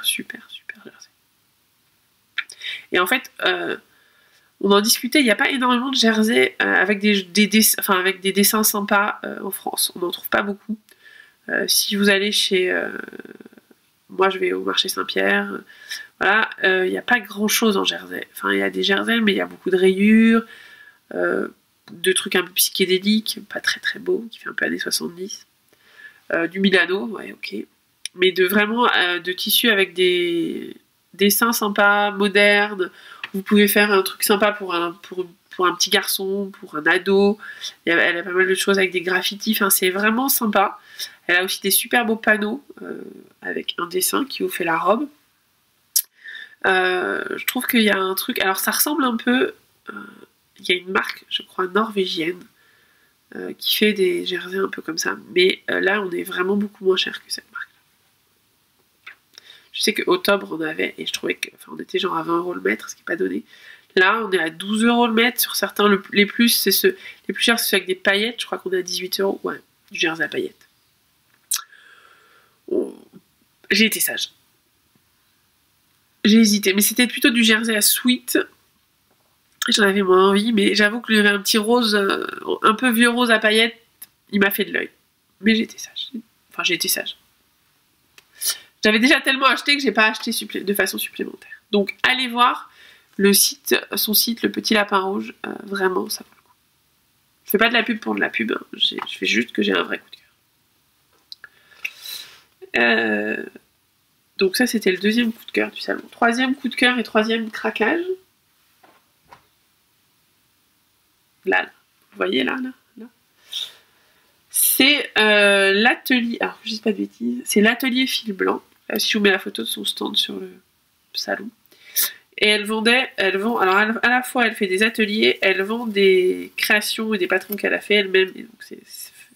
Et en fait, on en discutait, il n'y a pas énormément de jerseys avec des dessins sympas en France. On n'en trouve pas beaucoup. Si vous allez chez... moi je vais au marché Saint-Pierre... Voilà, il n'y a pas grand chose en jersey. Enfin, il y a des jerseys, mais il y a beaucoup de rayures, de trucs un peu psychédéliques, pas très très beaux, qui fait un peu années 70. Du Milano, ouais, ok. Mais de tissus avec des dessins sympas, modernes. Vous pouvez faire un truc sympa pour un petit garçon, pour un ado. Elle a pas mal de choses avec des graffitis, enfin, c'est vraiment sympa. Elle a aussi des super beaux panneaux avec un dessin qui vous fait la robe. Je trouve qu'il y a un truc... Alors ça ressemble un peu... il y a une marque, je crois, norvégienne qui fait des jerseys un peu comme ça. Mais là, on est vraiment beaucoup moins cher que cette marque. Je sais qu'au Octobre, on avait... Et je trouvais que... Enfin, on était genre à 20 € le mètre, ce qui n'est pas donné. Là, on est à 12 € le mètre. Sur certains, les plus chers, c'est ceux avec des paillettes. Je crois qu'on est à 18 €. Ouais, du jersey à paillettes. J'ai été sage. J'ai hésité, mais c'était plutôt du jersey à sweat. J'en avais moins envie, mais j'avoue qu'il y avait un petit rose, un peu vieux rose à paillettes, il m'a fait de l'œil. Mais j'ai été sage. Enfin, j'ai été sage. J'avais déjà tellement acheté que j'ai pas acheté de façon supplémentaire. Donc, allez voir son site, le Petit Lapin Rouge. Vraiment, ça vaut le coup. Je fais pas de la pub pour de la pub. Hein. Je fais juste que j'ai un vrai coup de cœur. Donc ça, c'était le deuxième coup de cœur du salon. Troisième coup de cœur et troisième craquage. Là. Vous voyez là. C'est l'atelier... Alors, je dis pas de bêtises. C'est l'atelier fil blanc. Là, si je vous mets la photo de son stand sur le salon. Et elle vend... Alors, à la fois, elle fait des ateliers, elle vend des créations et des patrons qu'elle a fait elle-même. Et donc, c'est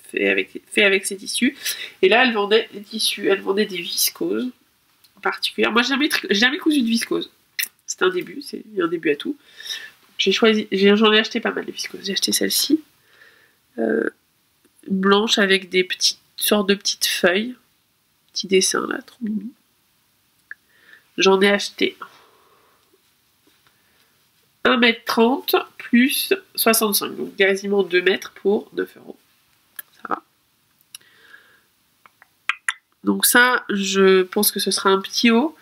fait avec ses tissus. Et là, elle vendait des tissus. Elle vendait des viscoses. Particulière. Moi, j'ai jamais cousu de viscose. C'est un début, il y a un début à tout. J'en ai acheté pas mal de viscoses. J'ai acheté celle-ci, blanche avec des sortes de petites feuilles, petits dessins là, trop mignon. J'en ai acheté 1,30 m plus 65, donc quasiment 2 mètres pour 9 €. Ça va. Donc ça, je pense que ce sera un petit haut.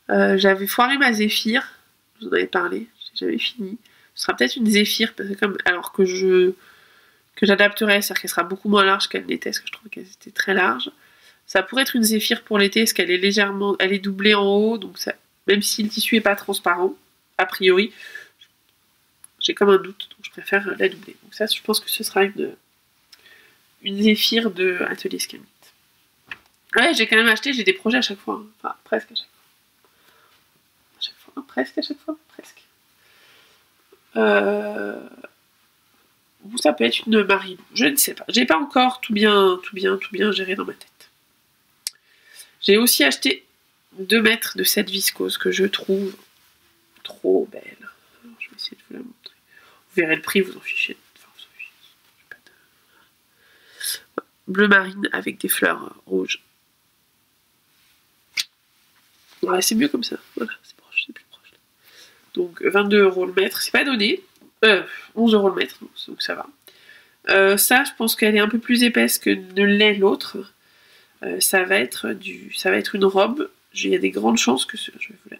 J'avais foiré ma Zéphyr, je vous en avais parlé, j'ai jamais fini. Ce sera peut-être une Zéphyr, parce que alors que j'adapterai, c'est-à-dire qu'elle sera beaucoup moins large qu'elle n'était, parce que je trouve qu'elle était très large. Ça pourrait être une Zéphyr pour l'été, parce qu'elle est légèrement, elle est doublée en haut, donc ça, même si le tissu est pas transparent, a priori, j'ai comme un doute, donc je préfère la doubler. Donc ça, je pense que ce sera une Zéphyr de Atelier Scamite. Ouais, j'ai quand même acheté, j'ai des projets à chaque fois, hein. Enfin presque à chaque fois. Presque à chaque fois. Ou ça peut être une marine, je ne sais pas. J'ai pas encore tout bien géré dans ma tête. J'ai aussi acheté 2 mètres de cette viscose que je trouve trop belle. Alors, je vais essayer de vous la montrer. Vous verrez le prix, vous en fichez. Enfin, vous en fichez. Bleu marine avec des fleurs rouges. Ouais, c'est mieux comme ça. Voilà, c'est proche, c'est plus proche. Donc 22 € le mètre, c'est pas donné. 11 € le mètre, donc ça va. Ça, je pense qu'elle est un peu plus épaisse que ne l'est l'autre. Ça va être une robe. Il y a des grandes chances que je vais vous la...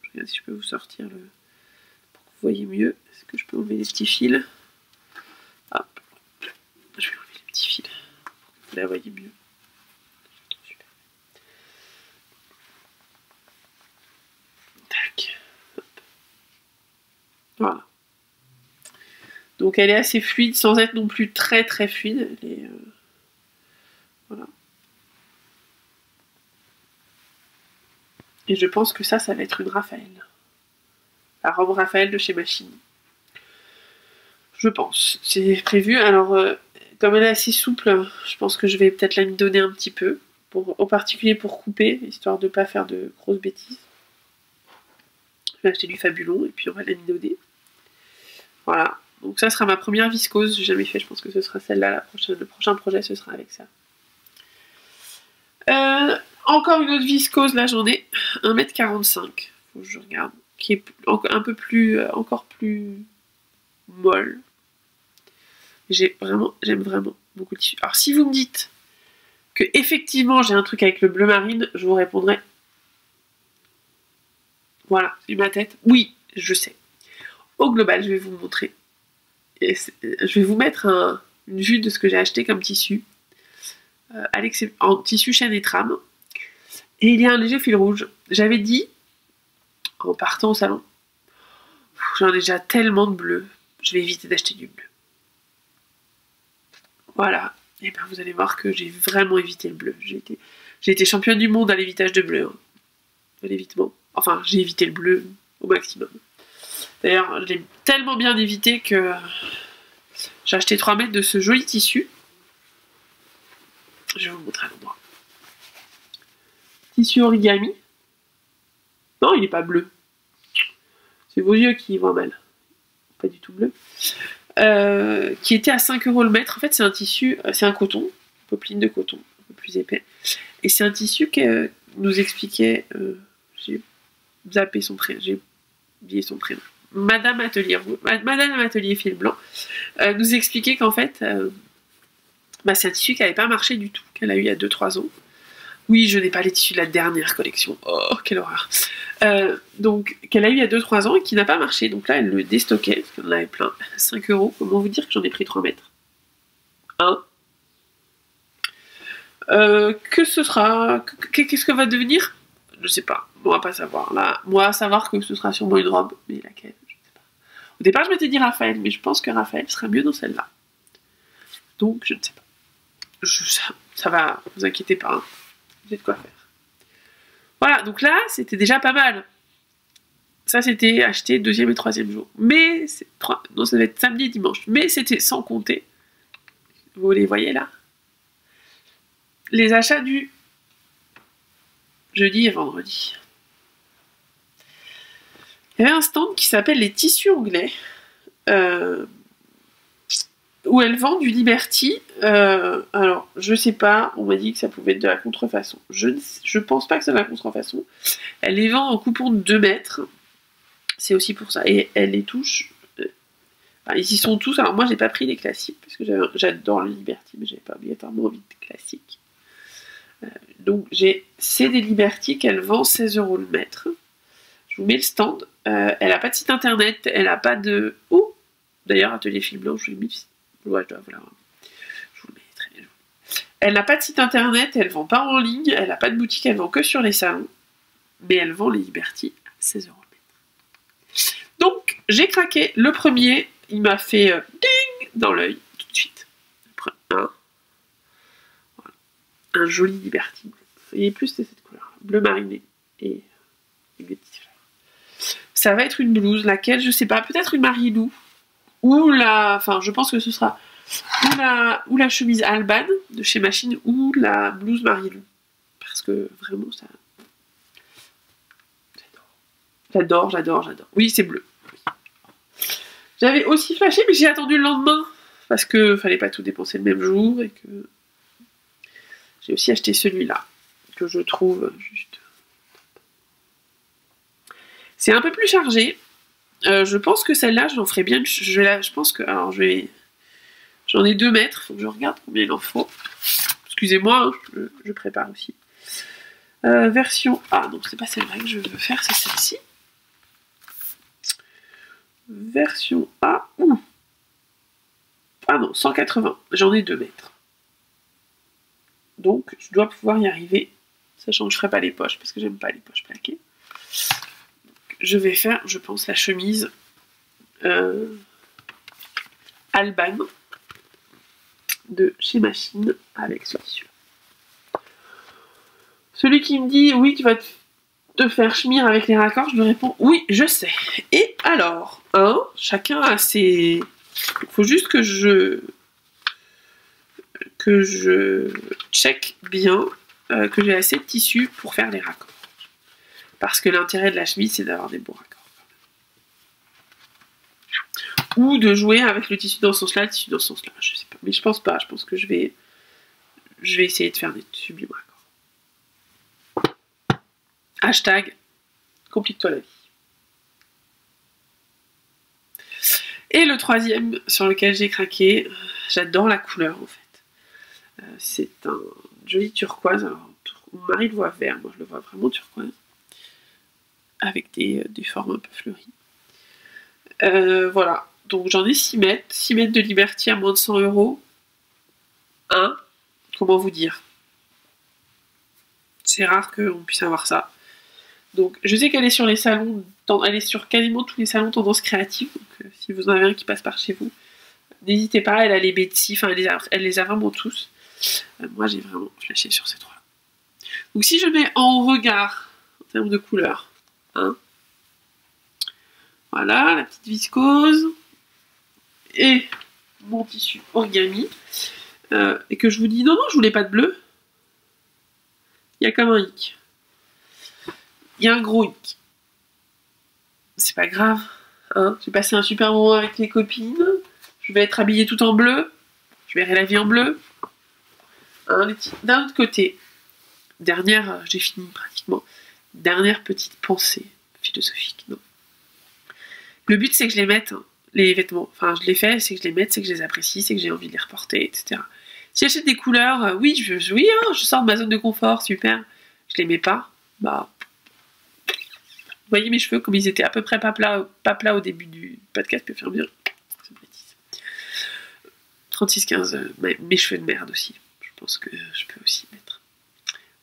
Je regarde si je peux vous sortir pour que vous voyez mieux. Est-ce que je peux enlever les petits fils? Hop. Je vais enlever les petits fils pour que vous la voyez mieux. Super. Tac. Hop. Voilà. Donc elle est assez fluide, sans être non plus très très fluide. Elle est, voilà. Et je pense que ça va être une Raphaël. La robe Raphaël de chez Machine. Je pense. C'est prévu. Alors, comme elle est assez souple, je pense que je vais peut-être la midonner un petit peu. En particulier pour couper, histoire de ne pas faire de grosses bêtises. Je vais acheter du Fabulon et puis on va la midonner. Voilà. Donc ça sera ma première viscose, j'ai jamais fait, je pense que ce sera celle-là, le prochain projet ce sera avec ça. Encore une autre viscose, là j'en ai 1,45 m, faut que je regarde, qui est encore plus molle. J'aime vraiment beaucoup le tissu. Alors si vous me dites que effectivement j'ai un truc avec le bleu marine, je vous répondrai, voilà, c'est ma tête, oui, je sais. Au global, je vais vous montrer. Je vais vous mettre une vue de ce que j'ai acheté comme tissu. En tissu chaîne et trame. Et il y a un léger fil rouge. J'avais dit, en partant au salon, j'en ai déjà tellement de bleu, je vais éviter d'acheter du bleu. Voilà. Et bien vous allez voir que j'ai vraiment évité le bleu. J'ai été championne du monde à l'évitage de bleu. Hein. À l'évitement. Enfin, j'ai évité le bleu au maximum. D'ailleurs, je l'ai tellement bien évité que j'ai acheté 3 mètres de ce joli tissu. Je vais vous montrer à l'endroit. Tissu origami. Non, il n'est pas bleu. C'est vos yeux qui voient mal. Pas du tout bleu. Qui était à 5 € le mètre. En fait, c'est un tissu, c'est un coton, popeline de coton, un peu plus épais. Et c'est un tissu qui nous expliquait, j'ai zappé son prénom, j'ai oublié son prénom. Madame Atelier Fil Blanc nous expliquait qu'en fait, c'est un tissu qui n'avait pas marché du tout, qu'elle a eu il y a 2-3 ans. Oui, je n'ai pas les tissus de la dernière collection. Oh, quelle horreur. Donc, qu'elle a eu il y a 2-3 ans et qui n'a pas marché. Donc là, elle le déstockait, parce qu'elle en avait plein. 5 €. Comment vous dire que j'en ai pris 3 mètres? Que ce sera... Qu'est-ce que va devenir? Je sais pas, on va pas savoir. Là, moi, savoir que ce sera sûrement une robe, mais laquelle, je sais pas. Au départ, je m'étais dit Raphaël, mais je pense que Raphaël sera mieux dans celle-là. Donc, je ne sais pas. Ça va, vous inquiétez pas, hein. Vous avez de quoi faire. Voilà, donc là, c'était déjà pas mal. Ça, c'était acheté 2e et 3e jour. Mais, non, ça devait être samedi et dimanche. Mais c'était sans compter. Vous les voyez là? Les achats du jeudi et vendredi. Il y avait un stand qui s'appelle les tissus anglais. Où elle vend du Liberty. Alors, je sais pas, on m'a dit que ça pouvait être de la contrefaçon. Je pense pas que c'est de la contrefaçon. Elle les vend en coupon de 2 mètres. C'est aussi pour ça. Et elle les touche. Ils y sont tous. Alors, moi, j'ai pas pris les classiques, parce que j'adore le Liberty, mais j'avais pas obligatoirement envie de classiques. Donc, c'est des Liberty qu'elle vend 16 € le mètre. Je vous mets le stand. Elle a pas de site internet. Elle a pas de. Oh! D'ailleurs, Atelier Fil Blanc, je vous l'ai mis. Ouais, je dois vous la rendre. Je vous le mets très bien. Elle n'a pas de site internet, elle vend pas en ligne, elle n'a pas de boutique, elle vend que sur les salons. Mais elle vend les Liberty à 16 € le mètre. Donc, j'ai craqué. Le premier, il m'a fait ding dans l'œil, tout de suite. Voilà. Un joli Liberty. Il est plus de cette couleur. Bleu mariné et des petites fleurs. Ça va être une blouse, laquelle, je sais pas, peut-être une Marilou. Ou enfin, je pense que ce sera ou la chemise Alban de chez Machine ou la blouse Marilou. Parce que vraiment, ça. J'adore. Oui, c'est bleu. Oui. J'avais aussi flashé, mais j'ai attendu le lendemain. Parce que fallait pas tout dépenser le même jour et que. J'ai aussi acheté celui-là. Que je trouve juste. C'est un peu plus chargé. Je pense que celle-là, j'en ferai bien. Je pense que. Alors, j'en ai 2 mètres. Faut que je regarde combien il en faut. Excusez-moi, hein, je prépare aussi. Version A. Donc, c'est pas celle-là que je veux faire, c'est celle-ci. Version A. Ah non, 180. J'en ai 2 mètres. Donc, je dois pouvoir y arriver. Sachant que je ferai pas les poches, parce que j'aime pas les poches plaquées. Je vais faire, je pense, la chemise Alban de chez Machine avec ce tissu. Celui qui me dit oui, tu vas te faire chemir avec les raccords, je lui réponds oui, je sais. Et alors, chacun a ses. Il faut juste que je check bien que j'ai assez de tissu pour faire les raccords. Parce que l'intérêt de la chemise, c'est d'avoir des beaux raccords. Ou de jouer avec le tissu dans ce sens-là, le tissu dans ce sens-là. Je sais pas. Mais je pense pas. Je pense que je vais essayer de faire des sublimes raccords. Hashtag complique-toi la vie. Et le troisième sur lequel j'ai craqué, j'adore la couleur en fait. C'est un joli turquoise. Alors, mon mari le voit vert, moi je le vois vraiment turquoise. Avec des formes un peu fleuries. Voilà. Donc j'en ai 6 mètres. 6 mètres de Liberty à moins de 100 €. Comment vous dire? C'est rare qu'on puisse avoir ça. Donc je sais qu'elle est sur les salons, elle est sur quasiment tous les salons tendance créative. Donc si vous en avez un qui passe par chez vous, n'hésitez pas, elle a les Betsy, enfin elle les a vraiment tous. Moi j'ai vraiment flashé sur ces 3. Donc si je mets en regard, en termes de couleur, voilà, la petite viscose et mon tissu origami. Et que je vous dis, non, je voulais pas de bleu. Il y a comme un hic. Il y a un gros hic. C'est pas grave. J'ai passé un super moment avec les copines. Je vais être habillée tout en bleu. Je verrai la vie en bleu. D'un autre côté, j'ai fini pratiquement. Dernière petite pensée philosophique. Non. Le but, c'est que je les mette, les vêtements. Enfin, je les fais, c'est que je les mette, c'est que je les apprécie, c'est que j'ai envie de les reporter, etc. Si j'achète des couleurs, oui, je sors de ma zone de confort, super. Je les mets pas, bah. Vous voyez mes cheveux, comme ils étaient à peu près pas plats au début du podcast, puis au fur et à mesure. 36-15, mes cheveux de merde aussi. Je pense que je peux aussi mettre.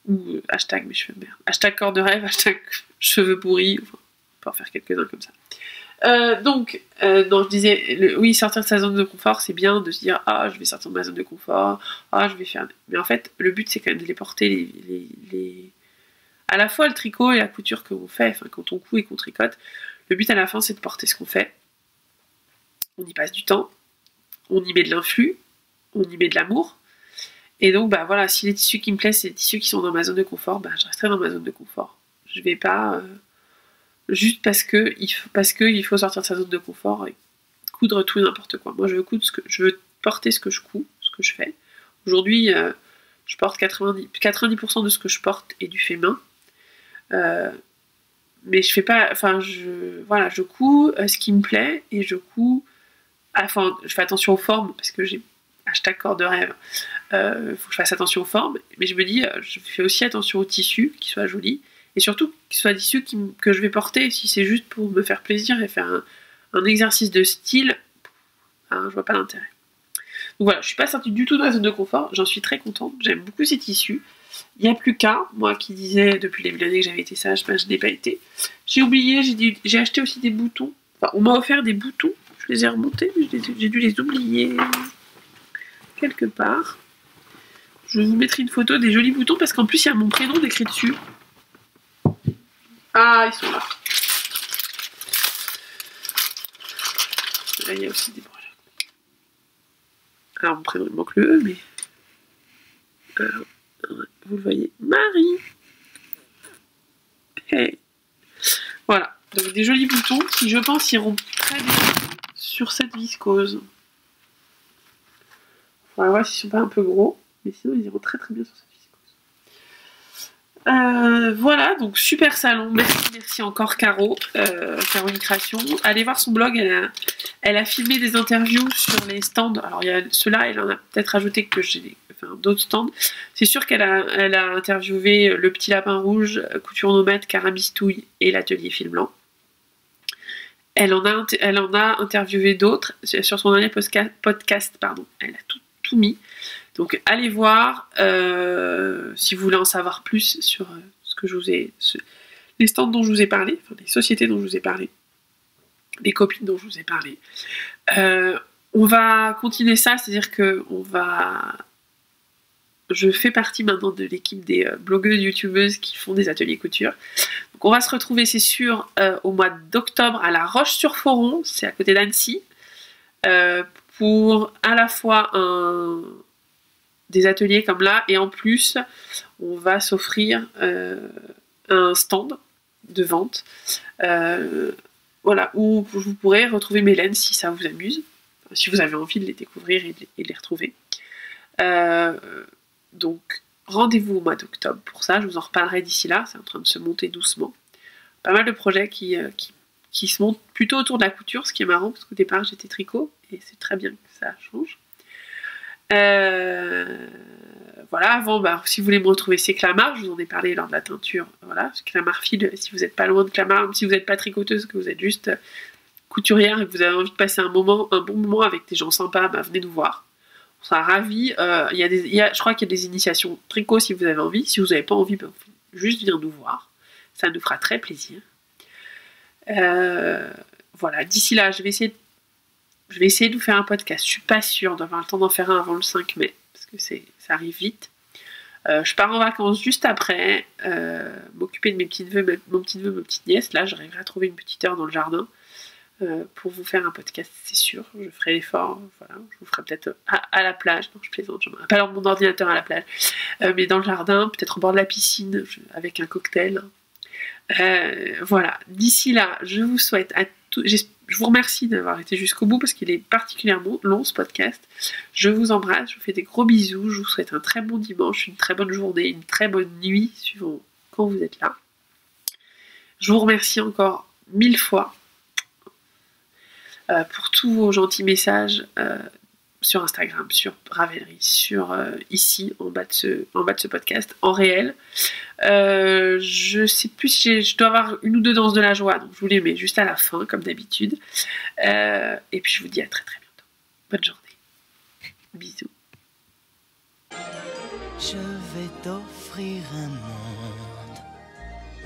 ou hashtag mes cheveux, merde, hashtag corps de rêve, hashtag cheveux pourris, enfin, on peut en faire quelques-uns comme ça. Non, je disais, oui, sortir de sa zone de confort, c'est bien de se dire, ah, je vais sortir de ma zone de confort, ah, je vais faire... Mais en fait, le but, c'est quand même de les porter, à la fois le tricot et la couture que l'on fait, enfin, quand on coud et qu'on tricote, le but à la fin, c'est de porter ce qu'on fait. On y passe du temps, on y met de l'influx, on y met de l'amour. Et donc, bah voilà, si les tissus qui me plaisent, c'est les tissus qui sont dans ma zone de confort, bah je resterai dans ma zone de confort. Je vais pas... juste parce que il faut sortir de sa zone de confort et coudre tout et n'importe quoi. Moi, je veux porter ce que je couds, ce que je fais. Aujourd'hui, je porte 90% de ce que je porte est du fait main. Mais je fais pas, enfin, je couds ce qui me plaît et je couds. Enfin, je fais attention aux formes parce que j'ai hashtag corps de rêve. Faut que je fasse attention aux formes, mais je me dis, je fais aussi attention aux tissus, qu'ils soient jolis. Et surtout, qu'il soit des tissus que je vais porter, si c'est juste pour me faire plaisir et faire un exercice de style, je vois pas l'intérêt. Donc voilà, je suis pas sortie du tout de ma zone de confort, j'en suis très contente, j'aime beaucoup ces tissus. Il n'y a plus qu'à, moi qui disais depuis le début de l'année que j'avais été sage, ben je n'ai pas été. J'ai oublié, j'ai acheté aussi des boutons, enfin on m'a offert des boutons, je les ai remontés, mais j'ai dû les oublier quelque part. Je vous mettrai une photo des jolis boutons parce qu'en plus il y a mon prénom décrit dessus. Ah, ils sont là. Là, il y a aussi des broches. Alors, mon prénom, il manque le E, mais... Alors, vous le voyez. Marie. Hey. Voilà. Donc, des jolis boutons qui, je pense, iront très bien sur cette viscose. On va voir s'ils sont pas un peu gros, mais sinon, ils iront très très bien sur cette viscose. Voilà, donc super salon, merci encore Caro, Caroline Création. Allez voir son blog, elle a filmé des interviews sur les stands. Alors il y a ceux-là, elle en a peut-être rajouté que j'ai, enfin, d'autres stands. C'est sûr qu'elle a interviewé le Petit Lapin Rouge, Couture Nomade, Carabistouille et l'Atelier Fil Blanc. Elle en a interviewé d'autres sur son dernier podcast, pardon. Elle a tout mis. Donc allez voir si vous voulez en savoir plus sur ce que je vous ai, les stands dont je vous ai parlé, enfin les sociétés dont je vous ai parlé, les copines dont je vous ai parlé. On va continuer ça, c'est-à-dire que je fais partie maintenant de l'équipe des blogueuses, youtubeuses qui font des ateliers couture. Donc on va se retrouver, c'est sûr, au mois d'octobre à La Roche-sur-Foron, c'est à côté d'Annecy, pour à la fois des ateliers comme là, et en plus, on va s'offrir un stand de vente, voilà, où vous pourrez retrouver mes laines si ça vous amuse, si vous avez envie de les découvrir et de les retrouver. Donc, rendez-vous au mois d'octobre pour ça, je vous en reparlerai d'ici là, c'est en train de se monter doucement. Pas mal de projets qui se montent plutôt autour de la couture, ce qui est marrant, parce qu'au départ j'étais tricot, et c'est très bien que ça change. Voilà, avant, si vous voulez me retrouver, c'est Clamart, je vous en ai parlé lors de la teinture, voilà, Clamart Fil, si vous n'êtes pas loin de Clamart, même si vous n'êtes pas tricoteuse, que vous êtes juste couturière et que vous avez envie de passer un bon moment avec des gens sympas, venez nous voir, on sera ravis. Je crois qu'il y a des initiations tricot si vous avez envie, si vous n'avez pas envie, juste venir nous voir, ça nous fera très plaisir. Voilà, d'ici là, je vais essayer de vous faire un podcast. Je suis pas sûre d'avoir le temps d'en faire un avant le 5 mai, parce que ça arrive vite. Je pars en vacances juste après, m'occuper de mes petits-neveux, mon petit-neveu, ma petite-nièce. Là, j'arriverai à trouver une petite heure dans le jardin pour vous faire un podcast, c'est sûr. Je ferai l'effort, voilà. Je vous ferai peut-être à la plage. Non, je plaisante, je n'aurai pas mon ordinateur à la plage. Mais dans le jardin, peut-être au bord de la piscine, avec un cocktail. Voilà, d'ici là, je vous souhaite à tous... Je vous remercie d'avoir été jusqu'au bout parce qu'il est particulièrement long ce podcast. Je vous embrasse, je vous fais des gros bisous, je vous souhaite un très bon dimanche, une très bonne journée, une très bonne nuit, suivant quand vous êtes là. Je vous remercie encore 1000 fois pour tous vos gentils messages sur Instagram, sur Ravelry, sur ici, en bas de ce podcast, en réel. Je sais plus si je dois avoir une ou deux danses de la joie, donc je vous les mets juste à la fin, comme d'habitude. Et puis je vous dis à très très bientôt. Bonne journée. Bisous. Je vais t'offrir un monde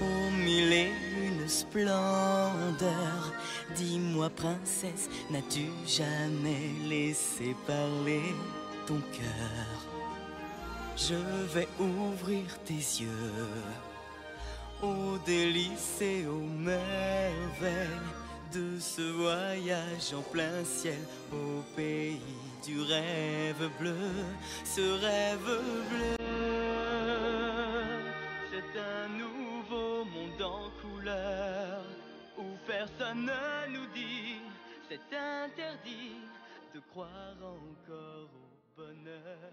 aux mille et une splendeurs. Dis-moi princesse, n'as-tu jamais laissé parler ton cœur? Je vais ouvrir tes yeux aux délices et aux merveilles de ce voyage en plein ciel au pays du rêve bleu, ce rêve bleu. C'est un nouveau monde en couleur où personne ne nous dit c'est interdit de croire encore au bonheur.